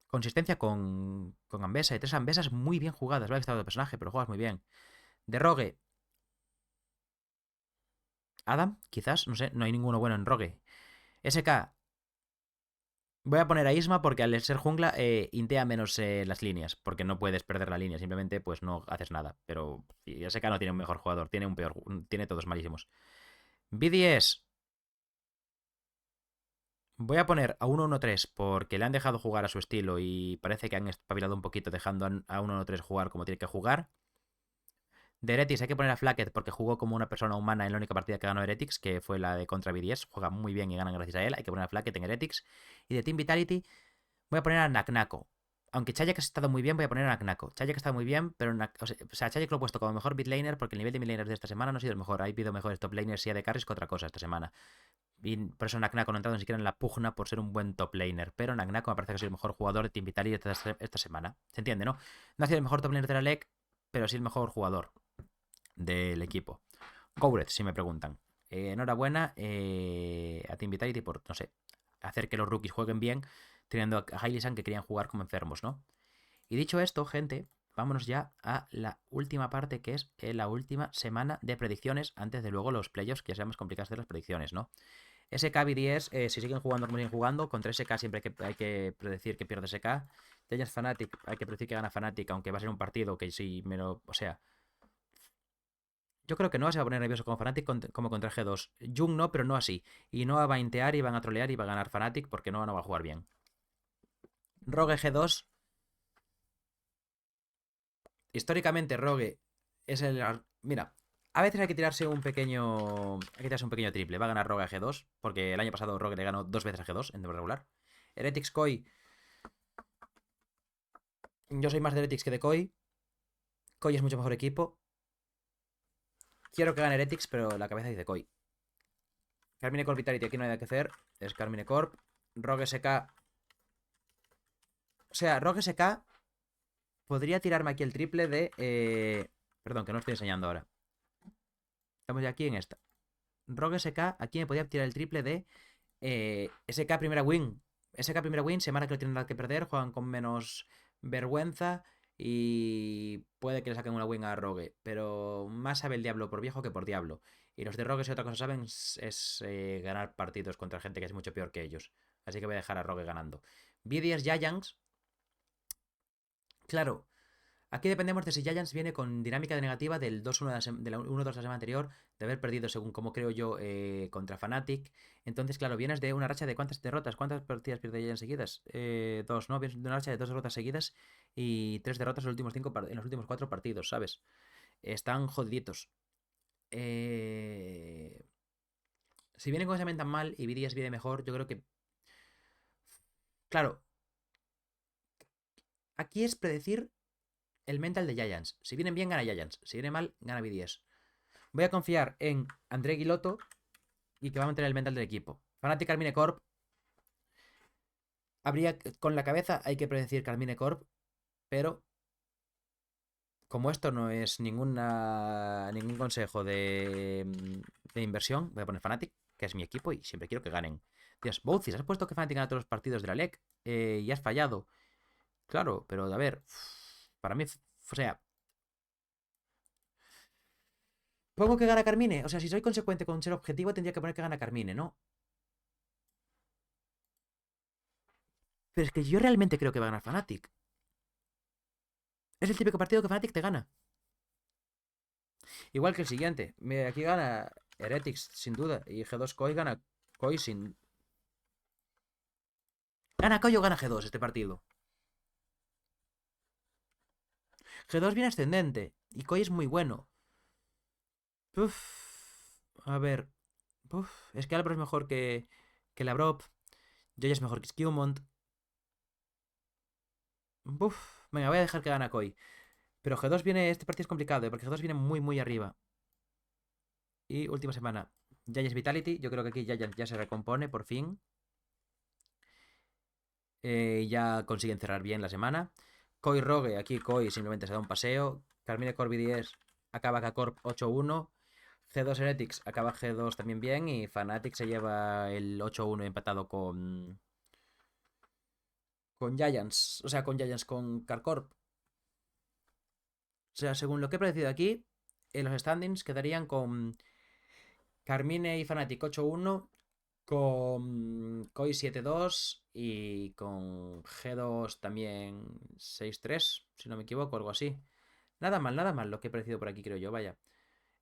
consistencia con Ambesa. Y tres Ambesas muy bien jugadas. Vale, estado de personaje, pero juegas muy bien. De Rogue, Adam, quizás, no sé, no hay ninguno bueno en Rogue. SK, Voy a poner a Isma porque al ser jungla intea menos las líneas, porque no puedes perder la línea, simplemente pues no haces nada. Pero SK no tiene un mejor jugador, tiene un peor, tiene todos malísimos. BDS, voy a poner a 1-1-3 porque le han dejado jugar a su estilo y parece que han espabilado un poquito dejando a 1-1-3 jugar como tiene que jugar. De Heretics hay que poner a Flacket porque jugó como una persona humana en la única partida que ganó Heretics, que fue la de contra BDS. Juega muy bien y ganan gracias a él. Hay que poner a Flacket en Heretics. Y de Team Vitality voy a poner a Naknako. Aunque Chayek ha estado muy bien, voy a poner a Naknako. Chayek ha estado muy bien, pero o sea, Chayek lo he puesto como mejor midlaner porque el nivel de midlaners de esta semana no ha sido el mejor. Ha habido mejores top laners y de carries que otra cosa esta semana. Y por eso Naknako no ha entrado ni siquiera en la pugna por ser un buen top laner. Pero Naknako me parece que ha sido el mejor jugador de Team Vitality esta semana. ¿Se entiende, no? No ha sido el mejor top laner de la LEC, pero sí el mejor jugador del equipo. Gouret, si me preguntan. Enhorabuena a Team Vitality por, no sé, hacer que los rookies jueguen bien, teniendo a Hailey-san que querían jugar como enfermos, ¿no? Y dicho esto, gente, vámonos ya a la última parte, que es la última semana de predicciones, antes de luego los playoffs, que ya sea más complicado hacer las predicciones, ¿no? SK BDS, si siguen jugando como siguen jugando, contra SK siempre hay que predecir que pierde SK. Giants Fnatic, hay que predecir que gana Fnatic, aunque va a ser un partido que si me lo. O sea, yo creo que Noah se va a poner nervioso como Fnatic como contra G2. Jung no, pero no así. Y Noah va a intear y van a trolear y va a ganar Fnatic porque Noah no va a jugar bien. Rogue G2. Históricamente Rogue es el. Mira, a veces hay que tirarse un pequeño. Hay que tirarse un pequeño triple. Va a ganar Rogue a G2. Porque el año pasado Rogue le ganó 2 veces a G2 en temporada regular. Heretics Koi. Yo soy más de Heretics que de Koi. Koi es mucho mejor equipo. Quiero que gane Heretics, pero la cabeza dice Koi. Carmine Corp Vitality, aquí no hay nada que hacer. Es Carmine Corp. Rogue SK. O sea, Rogue SK podría tirarme aquí el triple de. Perdón, que no estoy enseñando ahora. Estamos ya aquí en esta. Rogue SK, aquí me podría tirar el triple de SK primera win. SK primera win, semana que no tienen nada que perder, juegan con menos vergüenza y puede que le saquen una win a Rogue. Pero más sabe el diablo por viejo que por diablo. Y los de Rogue, si otra cosa saben, es ganar partidos contra gente que es mucho peor que ellos. Así que voy a dejar a Rogue ganando. BDS Giants. Claro, aquí dependemos de si Giants viene con dinámica de negativa del 2-1 de la 1-2 de la semana anterior, de haber perdido, según como creo yo, contra Fnatic. Entonces, claro, vienes de una racha de ¿cuántas derrotas? ¿Cuántas partidas pierde Giants seguidas? Dos, ¿no? Vienes de una racha de 2 derrotas seguidas y 3 derrotas en los últimos, en los últimos 4 partidos, ¿sabes? Están jodiditos. Si vienen con ese tan mal y Vidias viene mejor, yo creo que. Claro, aquí es predecir el mental de Giants. Si vienen bien, gana Giants. Si viene mal, gana BDS. Voy a confiar en André Guilotto y que va a mantener el mental del equipo. Fnatic Carmine Corp. Con la cabeza hay que predecir Carmine Corp, pero como esto no es ningún consejo de inversión, voy a poner Fnatic, que es mi equipo y siempre quiero que ganen. Dios, Boucis, has puesto que Fnatic gana todos los partidos de la LEC y has fallado. Claro, pero a ver, para mí, o sea, pongo que gana Carmine. O sea, si soy consecuente con ser objetivo, tendría que poner que gana Carmine, ¿no? Pero es que yo realmente creo que va a ganar Fnatic. Es el típico partido que Fnatic te gana. Igual que el siguiente. Aquí gana Heretics, sin duda. Y G2 Koi gana Koi sin. ¿Gana Koi o gana G2 este partido? G2 viene ascendente. Y Koi es muy bueno. Uf, a ver. Uf, es que Albro es mejor que Labrov. Joy es mejor que Skewmont. Uf, venga, voy a dejar que gana Koi. Pero G2 viene. Este partido es complicado, porque G2 viene muy, muy arriba. Y última semana. Giants Vitality. Yo creo que aquí Giants ya se recompone por fin. Ya consiguen cerrar bien la semana. Koi Rogue, aquí Koi simplemente se da un paseo. Carmine Corp 10 acaba K-Corp 8-1. G2 Heretics acaba G2 también bien. Y Fnatic se lleva el 8-1 empatado con Giants. O sea, con Giants, con Carcorp. O sea, según lo que he predecido aquí, en los standings quedarían con Carmine y Fnatic 8-1. con Koi 7.2 y con G2 también 6.3, si no me equivoco, algo así. Nada mal lo que he parecido por aquí, creo yo, vaya.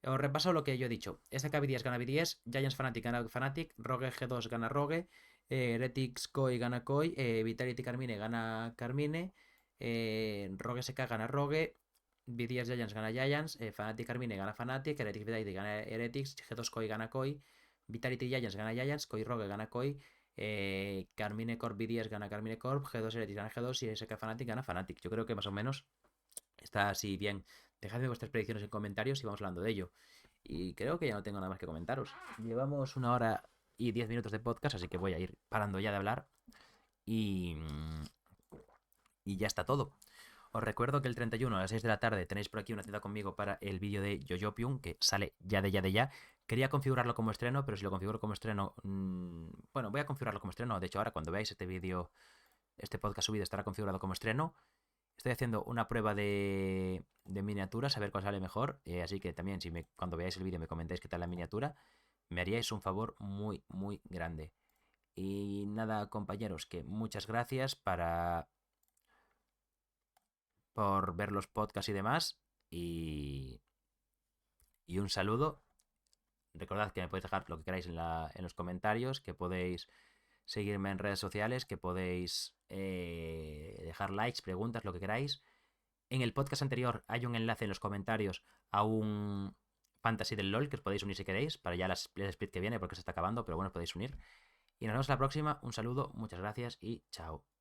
Os repaso lo que yo he dicho. SKB10 gana B10, Giants Fnatic gana Fnatic, Rogue G2 gana Rogue, Heretics Koi gana Koi, Vitality Carmine gana Carmine, Rogue SK gana Rogue, B10 Giants gana Giants, Fnatic Carmine gana Fnatic, Heretics Vitality gana Heretics, G2 Koi gana Koi, Vitality Giants gana Giants, Koi Rogue gana Koi, Carmine Corp B10 gana Carmine Corp, G2 Heretics gana G2 y SK Fnatic gana Fnatic. Yo creo que más o menos está así bien. Dejadme vuestras predicciones en comentarios y vamos hablando de ello. Y creo que ya no tengo nada más que comentaros. Llevamos 1 hora y 10 minutos de podcast, así que voy a ir parando ya de hablar. Y, y ya está todo. Os recuerdo que el 31 a las 6 de la tarde tenéis por aquí una cita conmigo para el vídeo de Jojopium, que sale ya de ya. Quería configurarlo como estreno, pero si lo configuro como estreno... bueno, voy a configurarlo como estreno. De hecho, ahora cuando veáis este vídeo, este podcast subido estará configurado como estreno. Estoy haciendo una prueba de miniaturas, a ver cuál sale mejor. Así que también, si cuando veáis el vídeo me comentáis qué tal la miniatura, me haríais un favor muy, muy grande. Y nada, compañeros, que muchas gracias por ver los podcasts y demás. Y, y un saludo. Recordad que me podéis dejar lo que queráis en los comentarios, que podéis seguirme en redes sociales, que podéis dejar likes, preguntas, lo que queráis. En el podcast anterior hay un enlace en los comentarios a un Fantasy del LOL que os podéis unir si queréis, para ya la split que viene porque se está acabando, pero bueno, os podéis unir. Y nos vemos la próxima, un saludo, muchas gracias y chao.